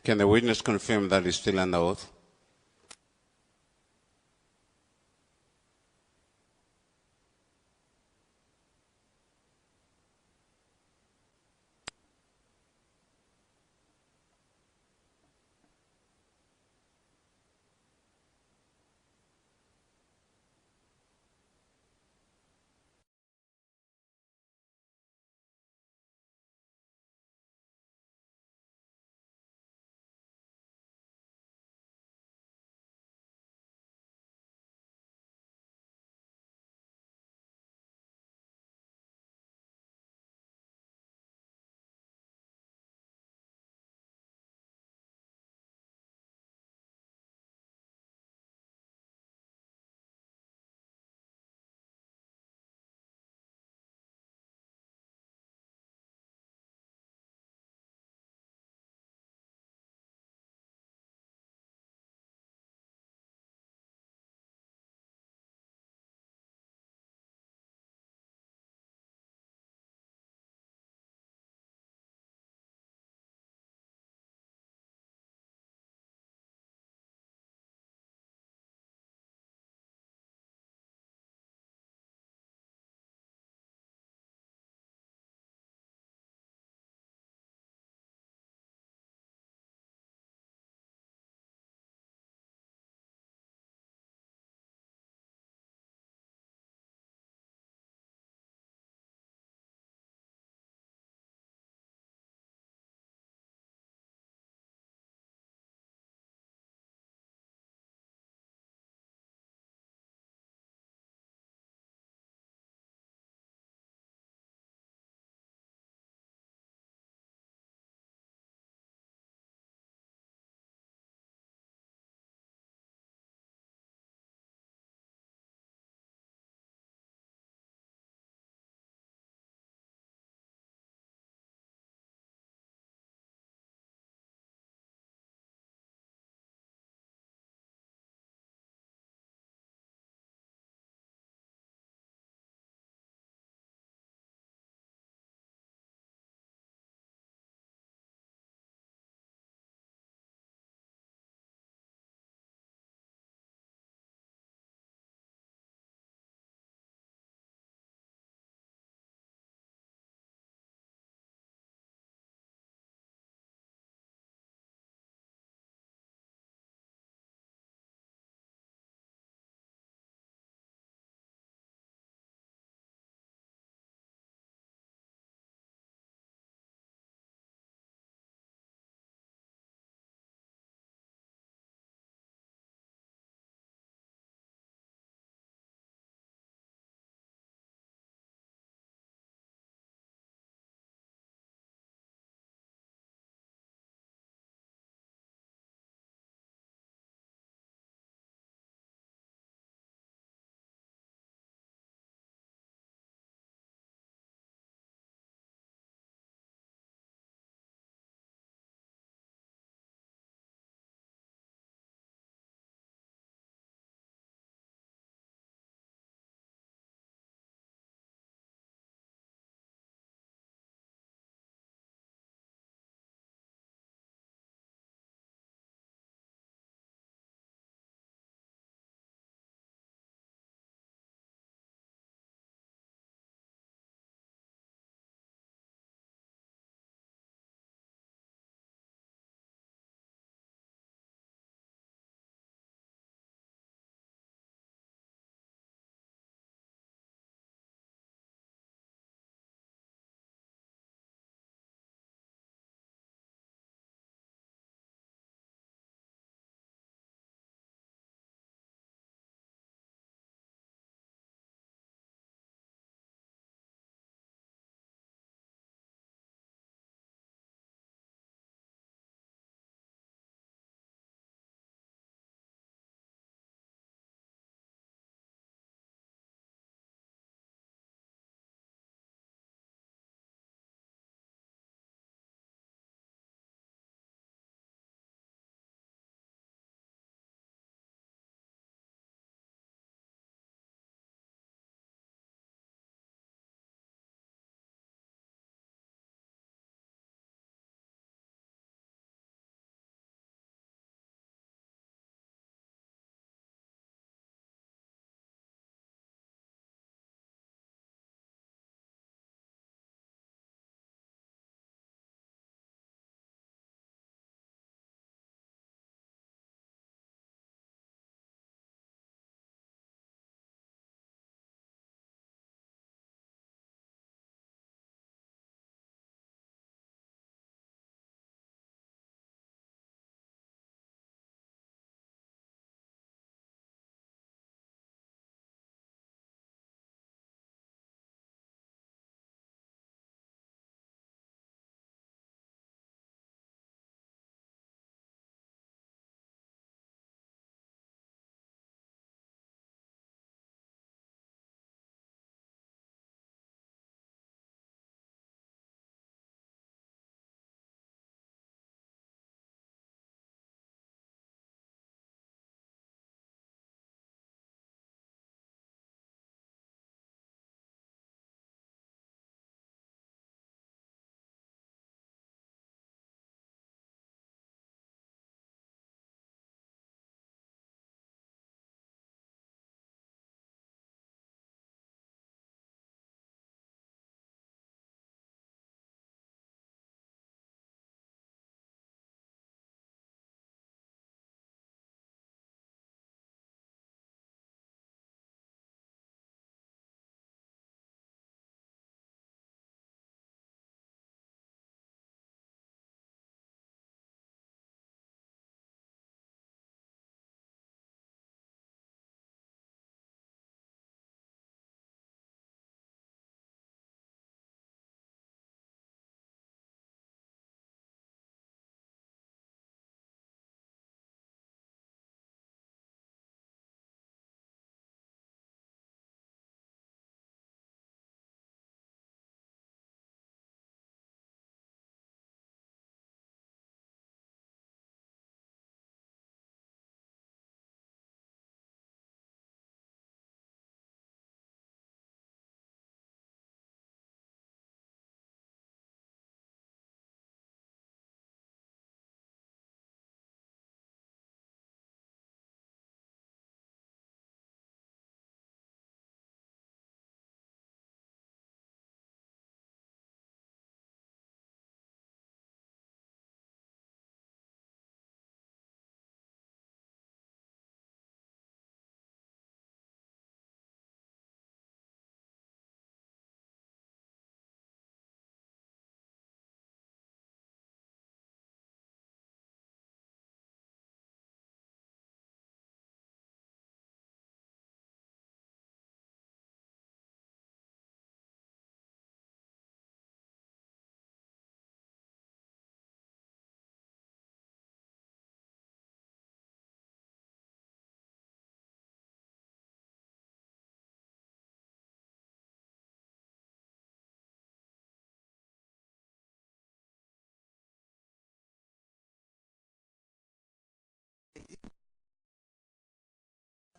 Can the witness confirm that he's still under oath?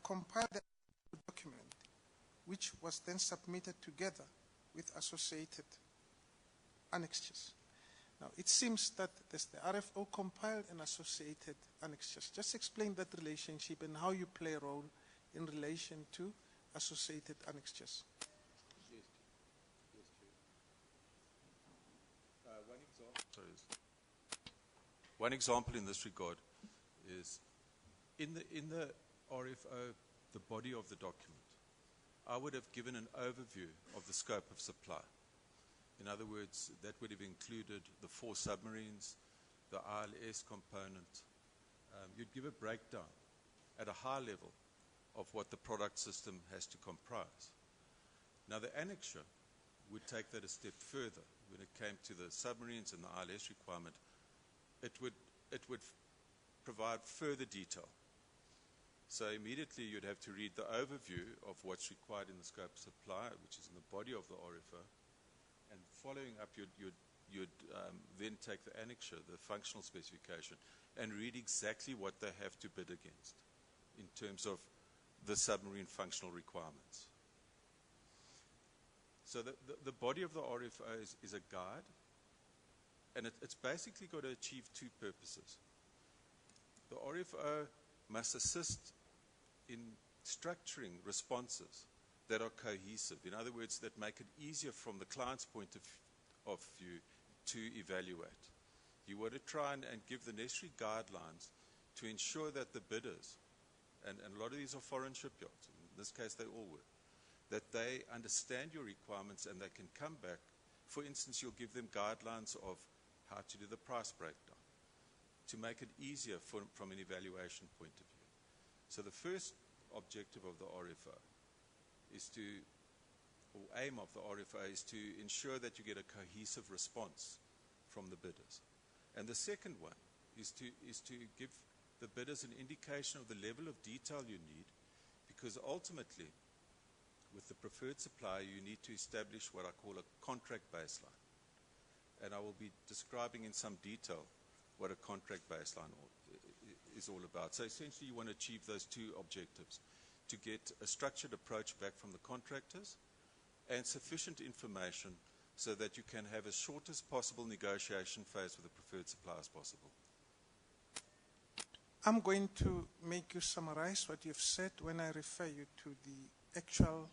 compiled the document, which was then submitted together with associated annexures. Now, it seems that there's the RFO compiled and associated annexures. Just explain that relationship and how you play a role in relation to associated annexures. One example in this regard is in the RFO, the body of the document, I would have given an overview of the scope of supply. In other words, that would have included the 4 submarines, the ILS component. You'd give a breakdown at a high level of what the product system has to comprise. Now, the annexure would take that a step further. When it came to the submarines and the ILS requirement, it would provide further detail. So immediately you'd have to read the overview of what's required in the scope of supply, which is in the body of the RFO, and following up you'd then take the annexure, the functional specification, and read exactly what they have to bid against in terms of the submarine functional requirements. So the body of the RFO is a guide, and it's basically got to achieve 2 purposes. The RFO must assist in structuring responses that are cohesive. In other words, that make it easier from the client's point of view to evaluate. You want to try and give the necessary guidelines to ensure that the bidders, and a lot of these are foreign shipyards, in this case they all were, that they understand your requirements and they can come back. For instance, you'll give them guidelines of how to do the price breakdown to make it easier from an evaluation point of view. So the first objective of the RFO is to, or aim of the RFO is to ensure that you get a cohesive response from the bidders. And the second one is to give the bidders an indication of the level of detail you need, because ultimately, with the preferred supplier, you need to establish what I call a contract baseline. And I will be describing in some detail what a contract baseline is all about. So essentially you want to achieve those 2 objectives: to get a structured approach back from the contractors and sufficient information so that you can have as short as possible negotiation phase with the preferred supplier as possible. I'm going to make you summarize what you've said when I refer you to the actual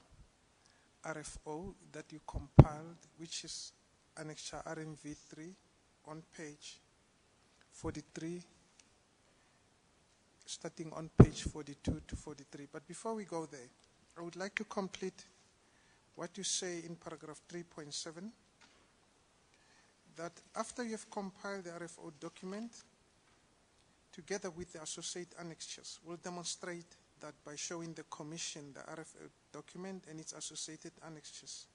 RFO that you compiled, which is Annexure RMV3 on page 43, starting on page 42 to 43. But before we go there, I would like to complete what you say in paragraph 3.7, that after you've compiled the RFO document, together with the associate annexures, will demonstrate that by showing the Commission the RFO document and its associated annexures.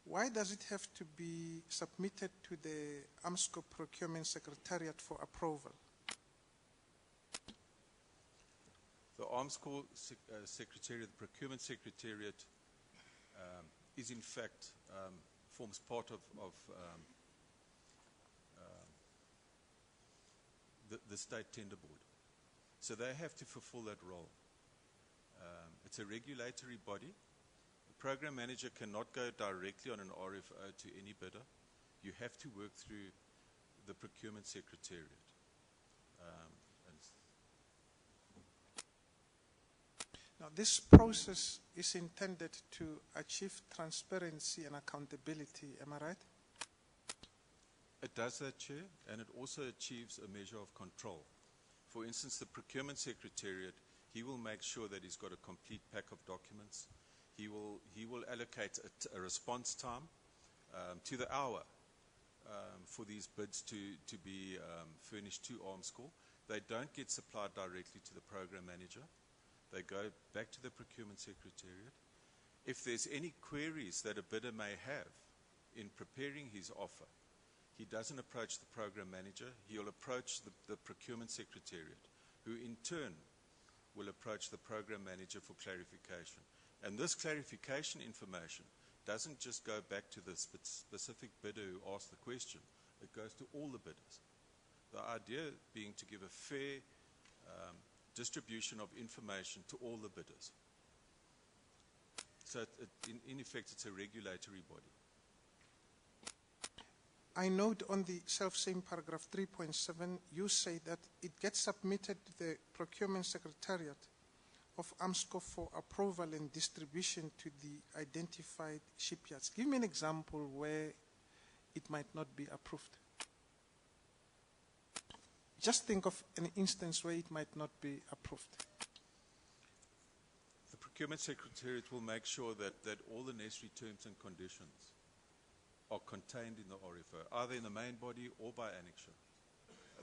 Why does it have to be submitted to the AMSCO Procurement Secretariat for approval? The AMSCO Secretariat, the Procurement Secretariat, is in fact, forms part of the State Tender Board. So they have to fulfill that role. It's a regulatory body. The program manager cannot go directly on an RFO to any bidder. You have to work through the Procurement Secretariat. Now, this process is intended to achieve transparency and accountability, am I right? It does that, Chair, and it also achieves a measure of control. For instance, the Procurement Secretariat, he will make sure that he's got a complete pack of documents. He will allocate a response time to the hour for these bids to be furnished to AMSCO. They don't get supplied directly to the program manager. They go back to the Procurement Secretariat. If there's any queries that a bidder may have in preparing his offer, he doesn't approach the program manager. He'll approach the Procurement Secretariat, who in turn will approach the program manager for clarification. And this clarification information doesn't just go back to the specific bidder who asked the question. It goes to all the bidders. The idea being to give a fair, distribution of information to all the bidders. So in effect, it's a regulatory body. I note on the self-same paragraph 3.7, you say that it gets submitted to the Procurement Secretariat of AMSCO for approval and distribution to the identified shipyards. Give me an example where it might not be approved. Just think of an instance where it might not be approved. The Procurement Secretariat will make sure that all the necessary terms and conditions are contained in the RFO, either in the main body or by annexure,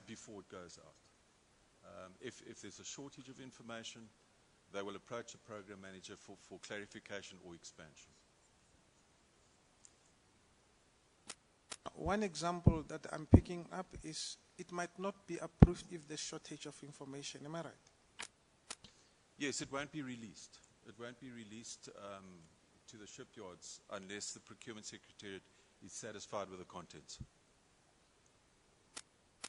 before it goes out. If there's a shortage of information, they will approach the program manager for clarification or expansion. One example that I'm picking up is it might not be approved if there's shortage of information. Am I right? Yes, it won't be released. It won't be released to the shipyards unless the Procurement Secretariat is satisfied with the contents.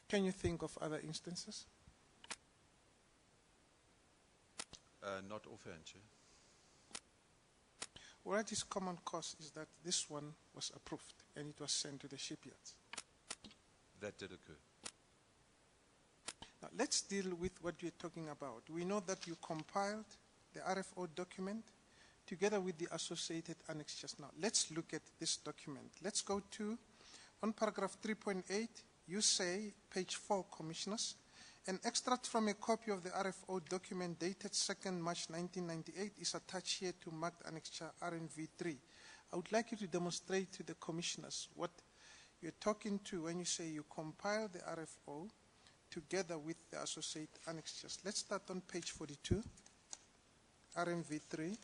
Can you think of other instances? Not offhand, Chair. What is common cause is that this one was approved and it was sent to the shipyards. That did occur. Now let's deal with what we're talking about. We know that you compiled the RFO document together with the associated annexures. Now let's look at this document. Let's go to, on paragraph 3.8, you say, page 4, Commissioners, an extract from a copy of the RFO document dated 2nd March 1998 is attached here to marked annexure RNV3. I would like you to demonstrate to the Commissioners what you're talking to when you say you compile the RFO together with the associated annexures. Let's start on page 42, RNV3.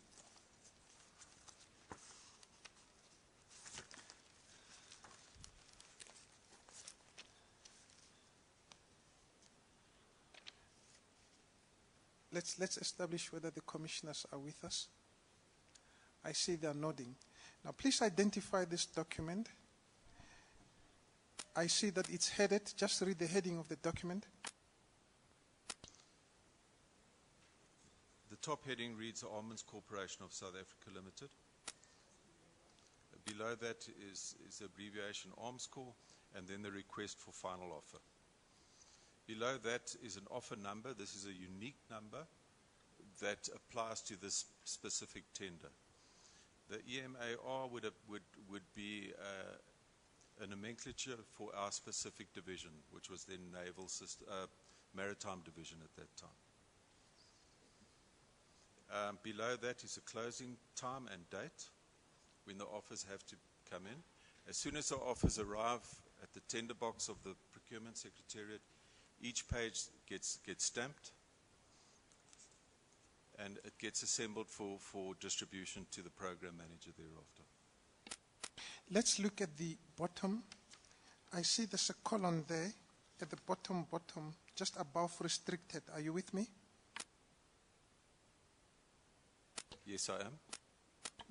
Let's establish whether the commissioners are with us. I see they're nodding. Now please identify this document. I see that it's headed. Just read the heading of the document. The top heading reads Armaments Corporation of South Africa Limited. Below that is the abbreviation ARMSCOR, and then the request for final offer. Below that is an offer number. This is a unique number that applies to this specific tender. The EMAR would be a nomenclature for our specific division, which was then Maritime Division at that time. Below that is a closing time and date when the offers have to come in. As soon as the offers arrive at the tender box of the Procurement Secretariat, each page gets stamped and it gets assembled for distribution to the program manager thereafter. Let's look at the bottom. I see there's a column there at the bottom, just above restricted. Are you with me? Yes, I am.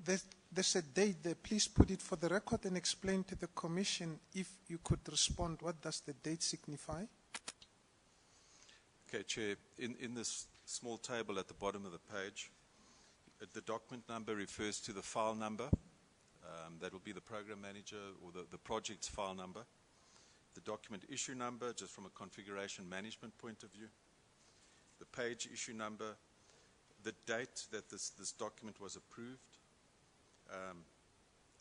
There's a date there. Please put it for the record and explain to the Commission, if you could respond, what does the date signify? Okay, Chair, in this small table at the bottom of the page, the document number refers to the file number. That will be the program manager or the project's file number. The document issue number, just from a configuration management point of view. The page issue number, the date that this document was approved,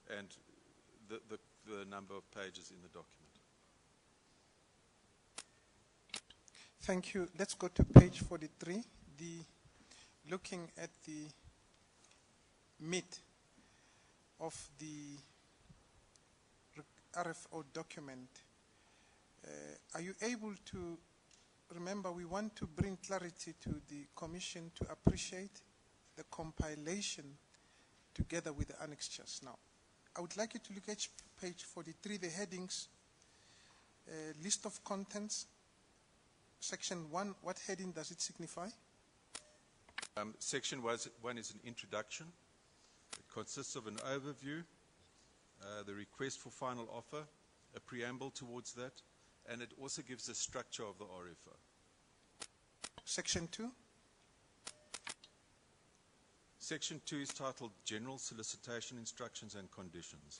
and the number of pages in the document. Thank you. Let's go to page 43. Looking at the meat of the RFO document, are you able to remember, we want to bring clarity to the Commission to appreciate the compilation together with the annexures. Now, I would like you to look at page 43, the headings, list of contents, section 1, what heading does it signify? Section 1 is an introduction. It consists of an overview, the request for final offer, a preamble towards that, and it also gives the structure of the RFO. Section 2? Section 2 is titled General Solicitation Instructions and Conditions.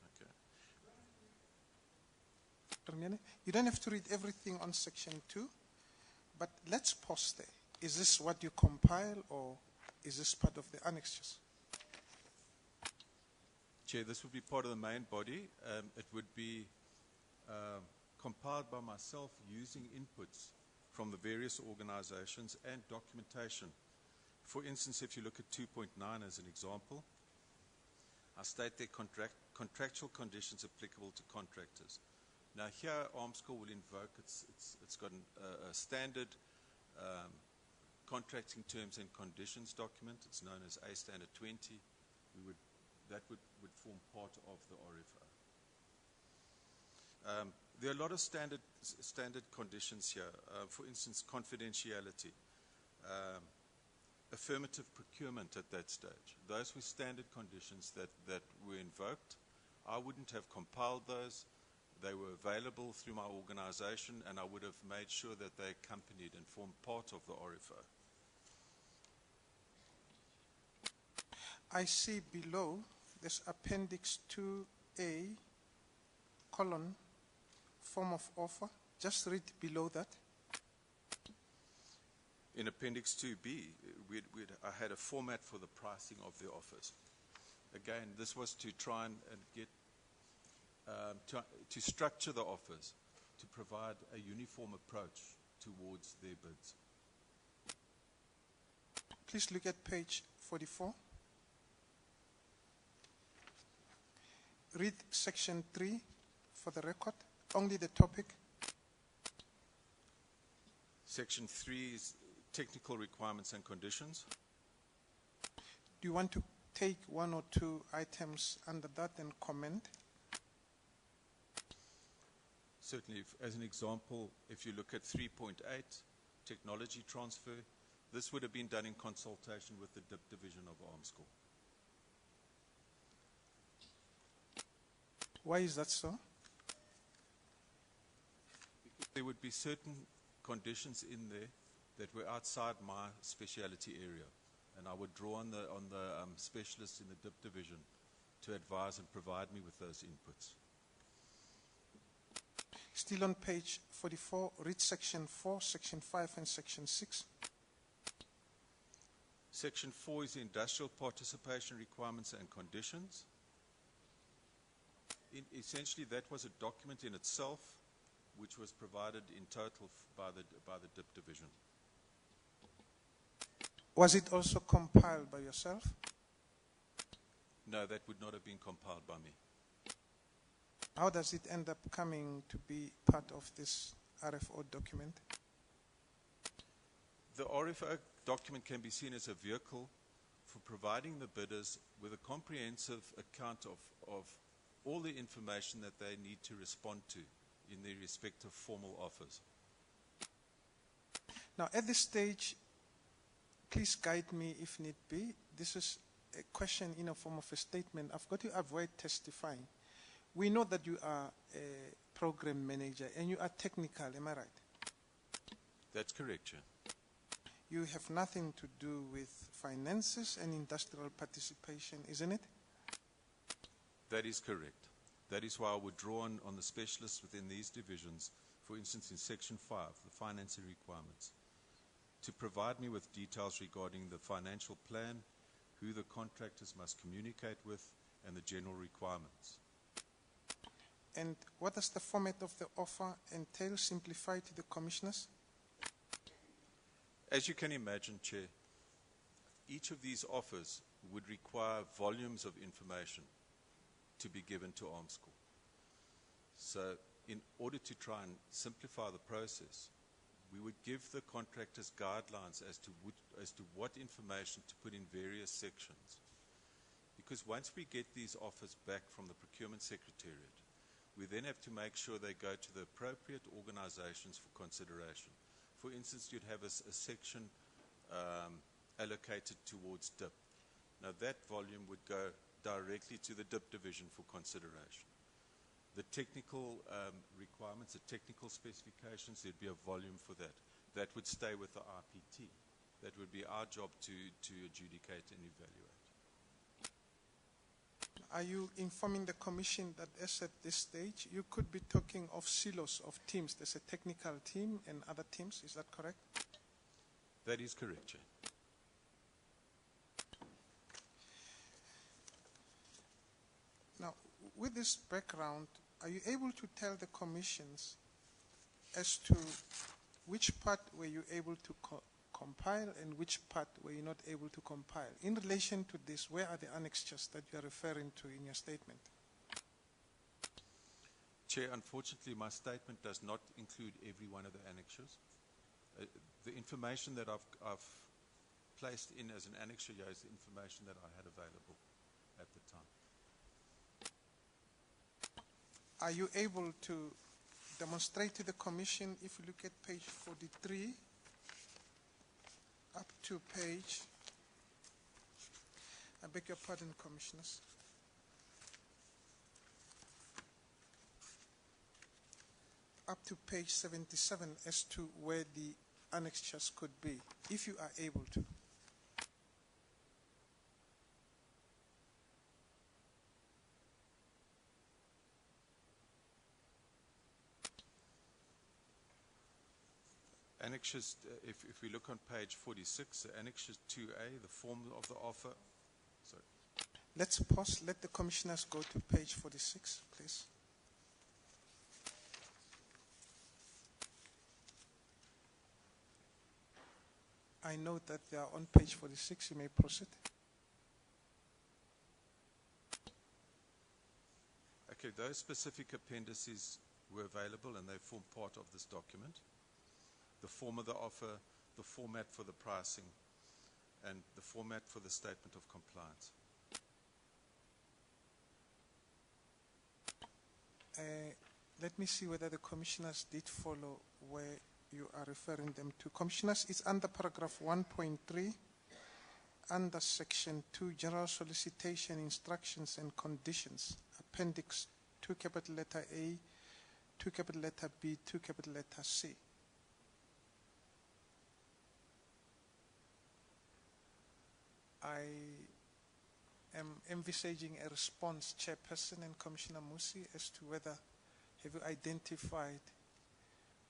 Okay. Termiene, you don't have to read everything on section 2, but let's pause there. Is this what you compile, or is this part of the annexures? Chair, this would be part of the main body. It would be compiled by myself using inputs from the various organizations and documentation. For instance, if you look at 2.9 as an example, I state there contractual conditions applicable to contractors. Now here, Armscor will invoke, it's got a standard contracting terms and conditions document. It's known as A Standard 20. That would form part of the RFO. There are a lot of standard conditions here. For instance, confidentiality, affirmative procurement at that stage. Those were standard conditions that were invoked. I wouldn't have compiled those. They were available through my organization, and I would have made sure that they accompanied and formed part of the RFO. I see below this Appendix 2A, colon, form of offer. Just read below that. In Appendix 2B, I had a format for the pricing of the offers. Again, this was to try and get, to structure the offers, to provide a uniform approach towards their bids. Please look at page 44. Read section 3 for the record, only the topic. Section 3 is technical requirements and conditions. Do you want to take one or two items under that and comment? Certainly, as an example, if you look at 3.8, technology transfer, this would have been done in consultation with the DIP division of Armscor. Why is that so? Because there would be certain conditions in there that were outside my speciality area, and I would draw on the specialists in the DIP division to advise and provide me with those inputs. Still on page 44, read section 4, section 5, and section 6. Section 4 is the industrial participation requirements and conditions. Essentially, that was a document in itself, which was provided in total by the DIP division. Was it also compiled by yourself? No, that would not have been compiled by me. How does it end up coming to be part of this RFO document? The RFO document can be seen as a vehicle for providing the bidders with a comprehensive account of all the information that they need to respond to in their respective formal offers. Now, at this stage, please guide me if need be. This is a question in a form of a statement. I've got to avoid testifying. We know that you are a program manager and you are technical, am I right? That's correct, Chair. You have nothing to do with finances and industrial participation, isn't it? That is correct. That is why I would draw on the specialists within these divisions, for instance in Section 5, the financing requirements, to provide me with details regarding the financial plan, who the contractors must communicate with, and the general requirements. And what does the format of the offer entail? Simplify to the commissioners. As you can imagine, Chair, each of these offers would require volumes of information to be given to Armscor. So in order to try and simplify the process, we would give the contractors guidelines as to what information to put in various sections. Because once we get these offers back from the Procurement Secretariat, we then have to make sure they go to the appropriate organizations for consideration. For instance, you'd have a section allocated towards DIP. Now that volume would go directly to the DIP division for consideration. The technical requirements, the technical specifications, there'd be a volume for that. That would stay with the IPT. that would be our job to adjudicate and evaluate. Are you informing the Commission that as at this stage, you could be talking of silos of teams? There's a technical team and other teams, is that correct? That is correct, Chair. Now, with this background, are you able to tell the commissions as to which part were you able to compile and which part were you not able to compile? In relation to this, where are the annexures that you are referring to in your statement? Chair, unfortunately, my statement does not include every one of the annexures. The information that I've placed in as an annexure here is the information that I had available at the time. Are you able to demonstrate to the Commission, if you look at page 43, up to page, I beg your pardon, Commissioners. Up to page 77 as to where the annexures could be, if you are able to. Annexures, if we look on page 46, the annexures 2A, the form of the offer. Sorry. Let's pause. Let the commissioners go to page 46, please. I note that they are on page 46. You may proceed. Okay, those specific appendices were available and they form part of this document. The form of the offer, the format for the pricing, and the format for the statement of compliance. Let me see whether the commissioners did follow where you are referring them to. Commissioners, it's under paragraph 1.3, under section 2, general solicitation, instructions and conditions, appendix 2, capital letter A, 2, capital letter B, 2, capital letter C. I am envisaging a response, Chairperson and Commissioner Musi, as to whether have you identified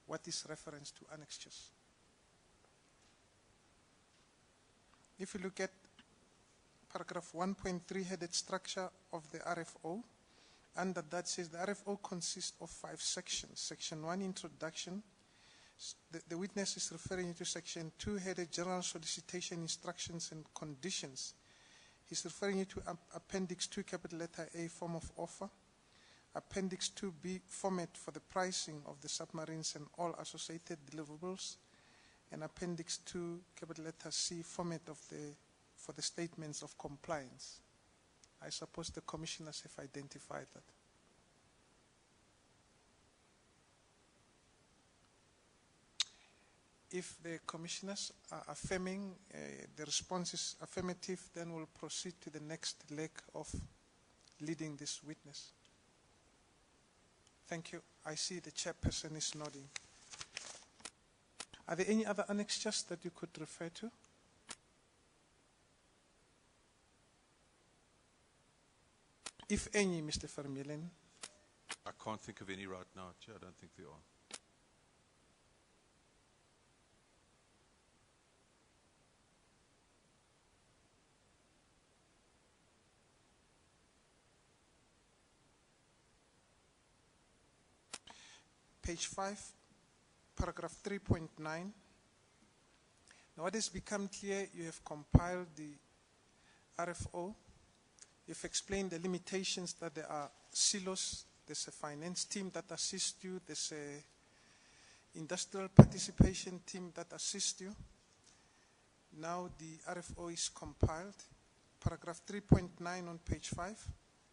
what is reference to annexures. If you look at paragraph 1.3 headed structure of the RFO, under that says the RFO consists of 5 sections. Section 1, introduction. The witness is referring to section 2 headed general solicitation, instructions and conditions. He's referring to appendix 2, capital letter A, form of offer. Appendix 2B, format for the pricing of the submarines and all associated deliverables. And appendix 2, capital letter C, format of for the statements of compliance. I suppose the commissioners have identified that. If the commissioners are affirming the response is affirmative, then we'll proceed to the next leg of leading this witness. Thank you. I see the chairperson is nodding. Are there any other annexures that you could refer to? If any, Mr. Vermeulen. I can't think of any right now, Chair. I don't think there are. Page 5, paragraph 3.9. Now what has become clear, you have compiled the RFO. You've explained the limitations that there are silos. There's a finance team that assists you. There's a industrial participation team that assists you. Now the RFO is compiled. Paragraph 3.9 on page 5.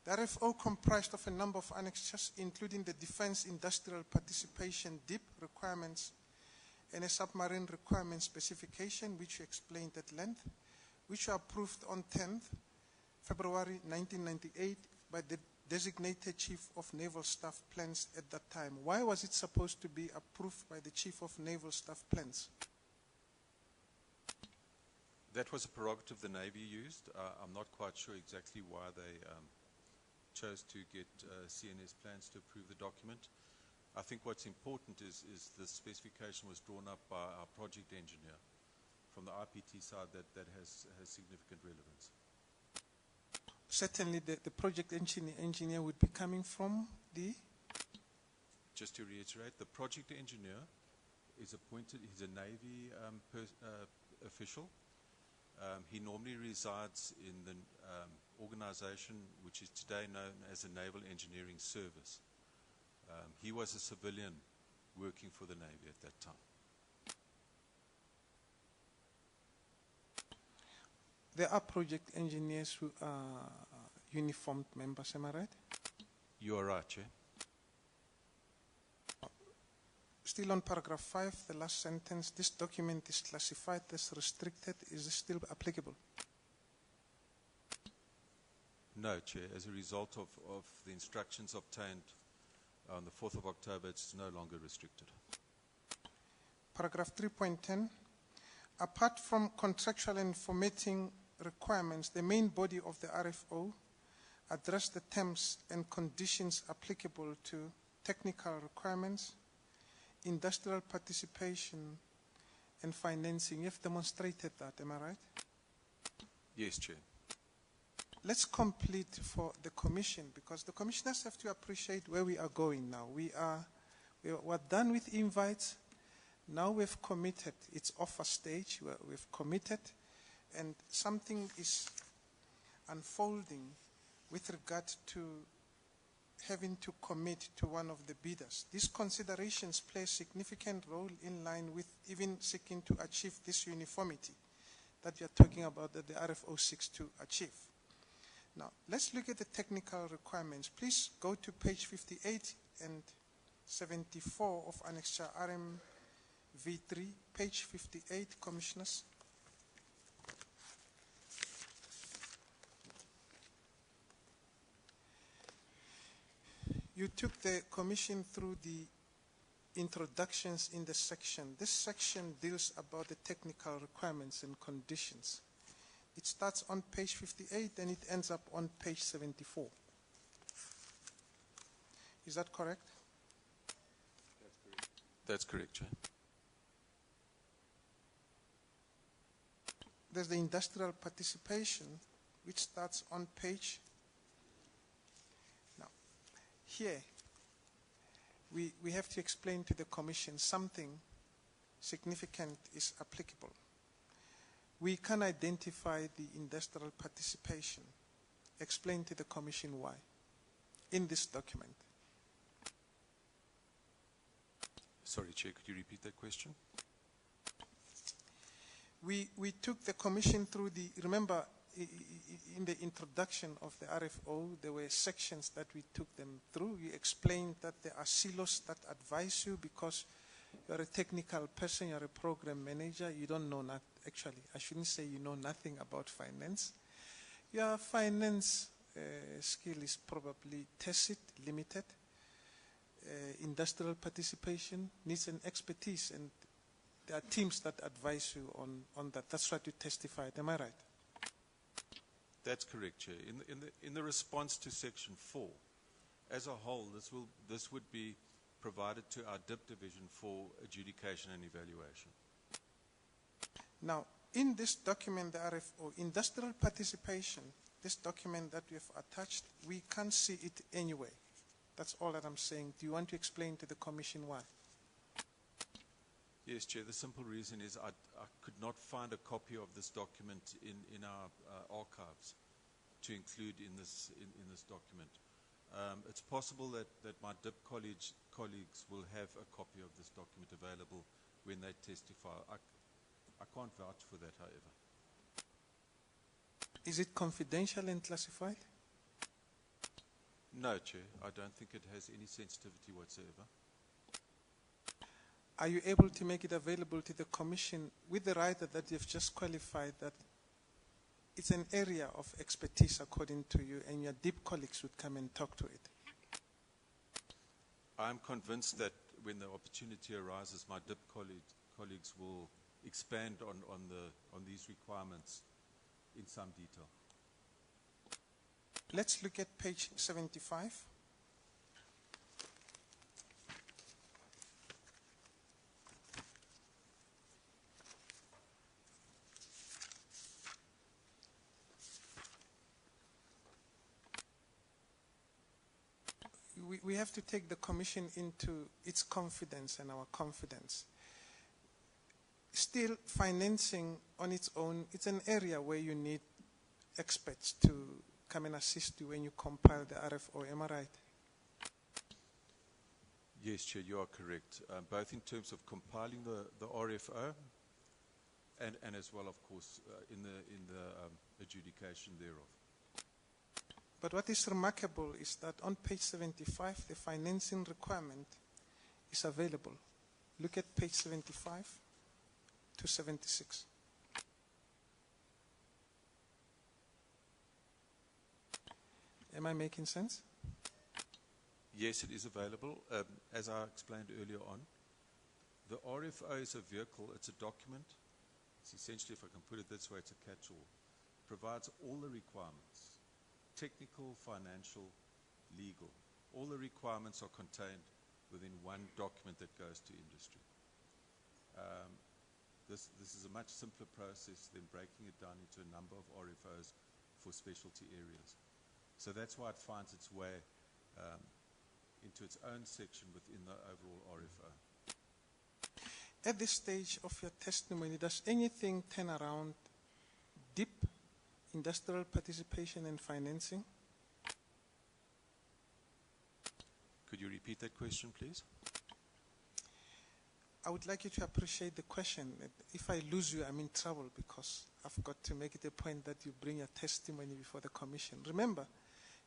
The RFO comprised of a number of annexures, including the Defense Industrial Participation DIP requirements and a submarine requirement specification, which you explained at length, which were approved on 10th February 1998 by the designated Chief of Naval Staff Plans at that time. Why was it supposed to be approved by the Chief of Naval Staff Plans? That was a prerogative the Navy used. I'm not quite sure exactly why they chose to get CNS plans to approve the document. I think what's important is the specification was drawn up by our project engineer. From the IPT side, that has significant relevance. Certainly the project engineer would be coming from the... Just to reiterate, the project engineer is appointed, he's a Navy official. He normally resides in the organization which is today known as the Naval Engineering Service. He was a civilian working for the Navy at that time. There are project engineers who are uniformed members, am I right? You are right, Chair. Still on paragraph 5, the last sentence, this document is classified as restricted. Is this still applicable? No, Chair. As a result of the instructions obtained on the 4th of October, it's no longer restricted. Paragraph 3.10, apart from contractual and formatting requirements, the main body of the RFO address the terms and conditions applicable to technical requirements, industrial participation, and financing. You've demonstrated that, am I right? Yes, Chair. Let's complete for the Commission, because the commissioners have to appreciate where we are going now. We're done with invites. Now we've committed. It's offer stage. We've committed, and something is unfolding with regard to having to commit to one of the bidders. These considerations play a significant role in line with even seeking to achieve this uniformity that you're talking about, that the RFO seeks to achieve. Now, let's look at the technical requirements. Please go to page 58 and 74 of Annexure RMV3, page 58, Commissioners. You took the Commission through the introductions in the section. This section deals about the technical requirements and conditions. It starts on page 58 and it ends up on page 74. Is that correct? That's correct, Chair. There's the industrial participation, which starts on page. Now, here, we have to explain to the Commission something significant is applicable. We can identify the industrial participation. Explain to the Commission why in this document. Sorry, Chair, could you repeat that question? We took the Commission through the, remember, in the introduction of the RFO, there were sections that we took them through. We explained that there are silos that advise you because you're a technical person, you're a program manager, you don't know that. Actually, I shouldn't say you know nothing about finance. Your finance skill is probably tacit, limited. Industrial participation needs an expertise, and there are teams that advise you on that. That's what you testified. Am I right? That's correct, Chair. In the response to Section 4, as a whole, this would be provided to our DIP division for adjudication and evaluation. Now, in this document, the RFO, industrial participation, this document that we have attached, we can't see it anyway. That's all that I'm saying. Do you want to explain to the Commission why? Yes, Chair. The simple reason is I could not find a copy of this document in our archives to include in this document. It's possible that my DIP colleagues will have a copy of this document available when they testify. I can't vouch for that, however. Is it confidential and classified? No, Chair. I don't think it has any sensitivity whatsoever. Are you able to make it available to the Commission with the writer that you've just qualified that it's an area of expertise according to you, and your DIP colleagues would come and talk to it? I'm convinced that when the opportunity arises, my DIP colleagues will expand on these requirements in some detail. Let's look at page 75. We have to take the Commission into its confidence and our confidence. Still, financing on its own, it's an area where you need experts to come and assist you when you compile the RFO. Am I right? Yes, Chair, you are correct. Both in terms of compiling the RFO and as well, of course, in the adjudication thereof. But what is remarkable is that on page 75, the financing requirement is available. Look at page 75 to 76. Am I making sense? Yes, it is available. As I explained earlier on, the RFO is a vehicle, it's a document. It's essentially, if I can put it this way, it's a catch-all. It provides all the requirements. Technical, financial, legal. All the requirements are contained within one document that goes to industry. This is a much simpler process than breaking it down into a number of RFOs for specialty areas. So that's why it finds its way into its own section within the overall RFO. At this stage of your testimony, does anything turn around deep industrial participation and financing? Could you repeat that question, please? I would like you to appreciate the question. If I lose you, I'm in trouble because I've got to make it a point that you bring your testimony before the Commission. Remember,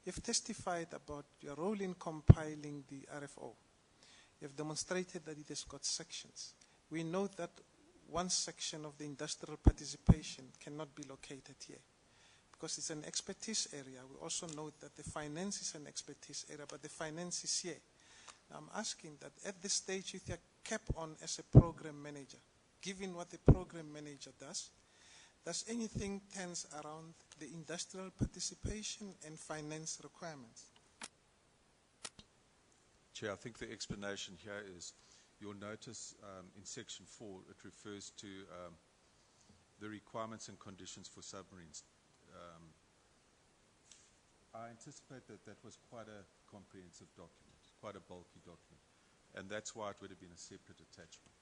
you've testified about your role in compiling the RFO. You've demonstrated that it has got sections. We know that one section of the industrial participation cannot be located here because it's an expertise area. We also know that the finance is an expertise area, but the finance is here. Now I'm asking that at this stage, with your cap on as a program manager, given what the program manager does anything turns around the industrial participation and finance requirements? Chair, I think the explanation here is you'll notice in section 4, it refers to the requirements and conditions for submarines. I anticipate that that was quite a comprehensive document, quite a bulky document, and that's why it would have been a separate attachment.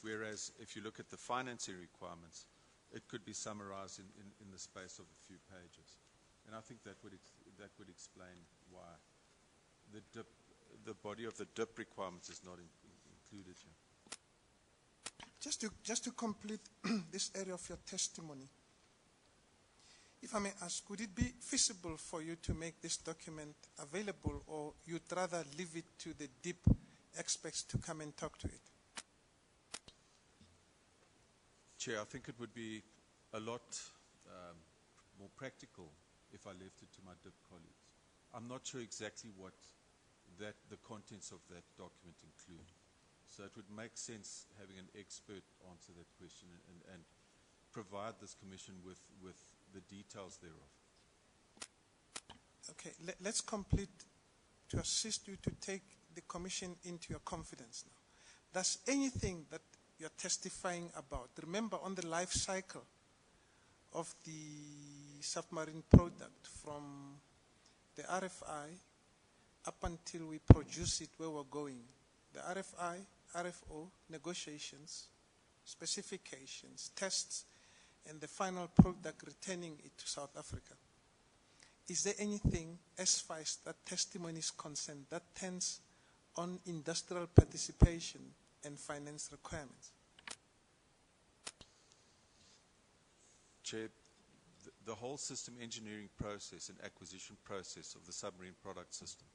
Whereas if you look at the financing requirements, it could be summarized in the space of a few pages. And I think that would explain why the body of the DIP requirements is not included here. Just to complete this area of your testimony, if I may ask, would it be feasible for you to make this document available, or you'd rather leave it to the DIP experts to come and talk to it? Chair, I think it would be a lot more practical if I left it to my DIP colleagues. I'm not sure exactly what the contents of that document include. So it would make sense having an expert answer that question and provide this Commission with the details thereof. Okay, let's complete to assist you to take the Commission into your confidence now. Does anything that you're testifying about, remember on the life cycle of the submarine product from the RFI up until we produce it where we're going, the RFI, RFO, negotiations, specifications, tests, and the final product returning it to South Africa. Is there anything, as far as that testimony is concerned, that turns on industrial participation and finance requirements? Chair, the whole system engineering process and acquisition process of the submarine product system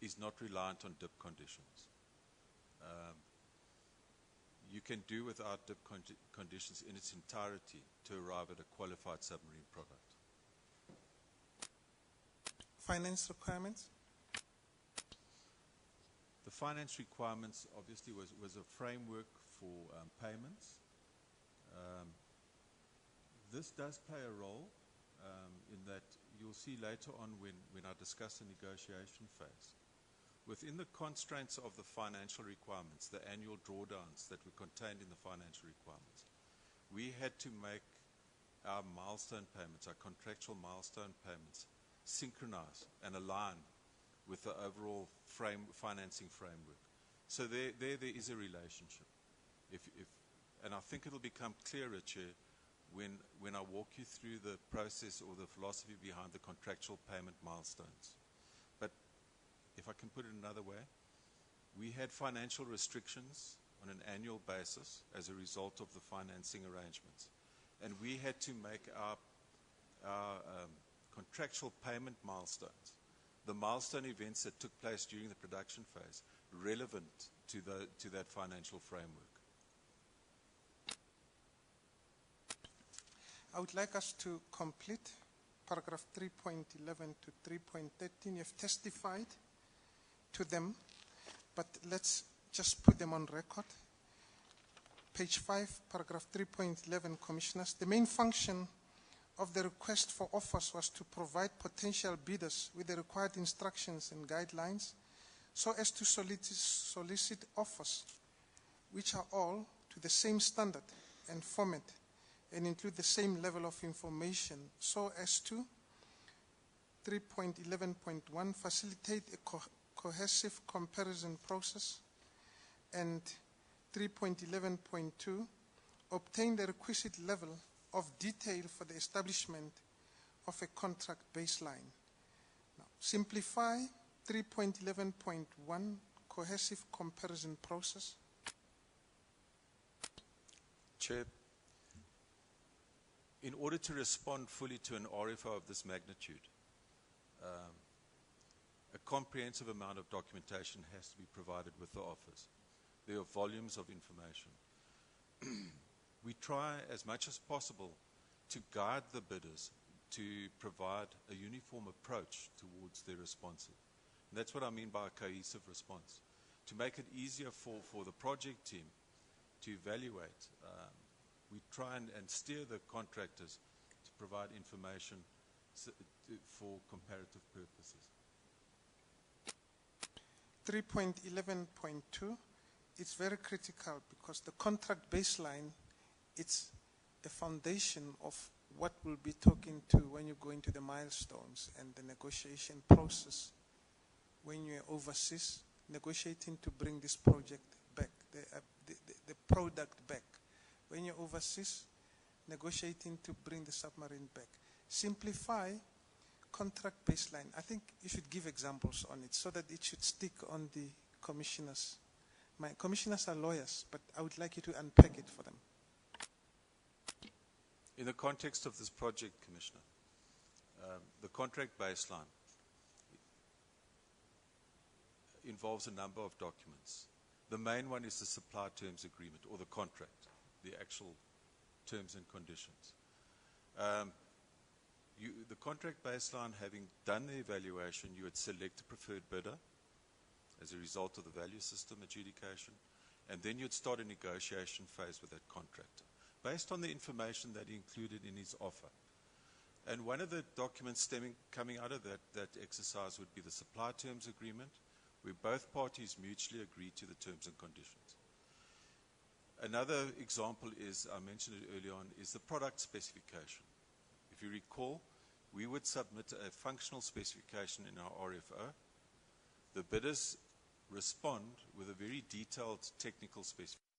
is not reliant on DIP conditions. You can do without DIP conditions in its entirety to arrive at a qualified submarine product. Finance requirements? The finance requirements obviously was a framework for payments This does play a role in that you'll see later on when I discuss the negotiation phase. Within the constraints of the financial requirements, the annual drawdowns that were contained in the financial requirements, we had to make our milestone payments, our contractual milestone payments, synchronize and align with the overall financing framework. So there is a relationship. And I think it'll become clearer, Chair, when I walk you through the process or the philosophy behind the contractual payment milestones. But if I can put it another way, we had financial restrictions on an annual basis as a result of the financing arrangements. And we had to make our contractual payment milestones, the milestone events that took place during the production phase, relevant to that financial framework. I would like us to complete paragraph 3.11 to 3.13. You have testified to them, but let's just put them on record. Page 5, paragraph 3.11, Commissioners. The main function of the request for offers was to provide potential bidders with the required instructions and guidelines so as to solicit offers which are all to the same standard and format and include the same level of information so as to 3.11.1 facilitate a cohesive comparison process, and 3.11.2 obtain the requisite level of detail for the establishment of a contract baseline. Now, simplify 3.11.1 cohesive comparison process. Chair, in order to respond fully to an RFO of this magnitude, a comprehensive amount of documentation has to be provided with the offers. There are volumes of information. We try as much as possible to guide the bidders to provide a uniform approach towards their responses. And that's what I mean by a cohesive response. To make it easier for the project team to evaluate, we try and steer the contractors to provide information for comparative purposes. 3.11.2, it's very critical because the contract baseline, it's a foundation of what we'll be talking to when you go into the milestones and the negotiation process. When you're overseas, negotiating to bring this project back, the product back. When you're overseas, negotiating to bring the submarine back. Simplify contract baseline. I think you should give examples on it so that it should stick on the commissioners. My commissioners are lawyers, but I would like you to unpack it for them. In the context of this project, Commissioner, the contract baseline involves a number of documents. The main one is the supply terms agreement, or the contract, the actual terms and conditions. The contract baseline, having done the evaluation, you would select a preferred bidder as a result of the value system adjudication, and then you'd start a negotiation phase with that contractor, based on the information that he included in his offer. And one of the documents coming out of that exercise would be the supply terms agreement, where both parties mutually agree to the terms and conditions. Another example is, I mentioned it earlier on, is the product specification. If you recall, we would submit a functional specification in our RFO. The bidders respond with a very detailed technical specification.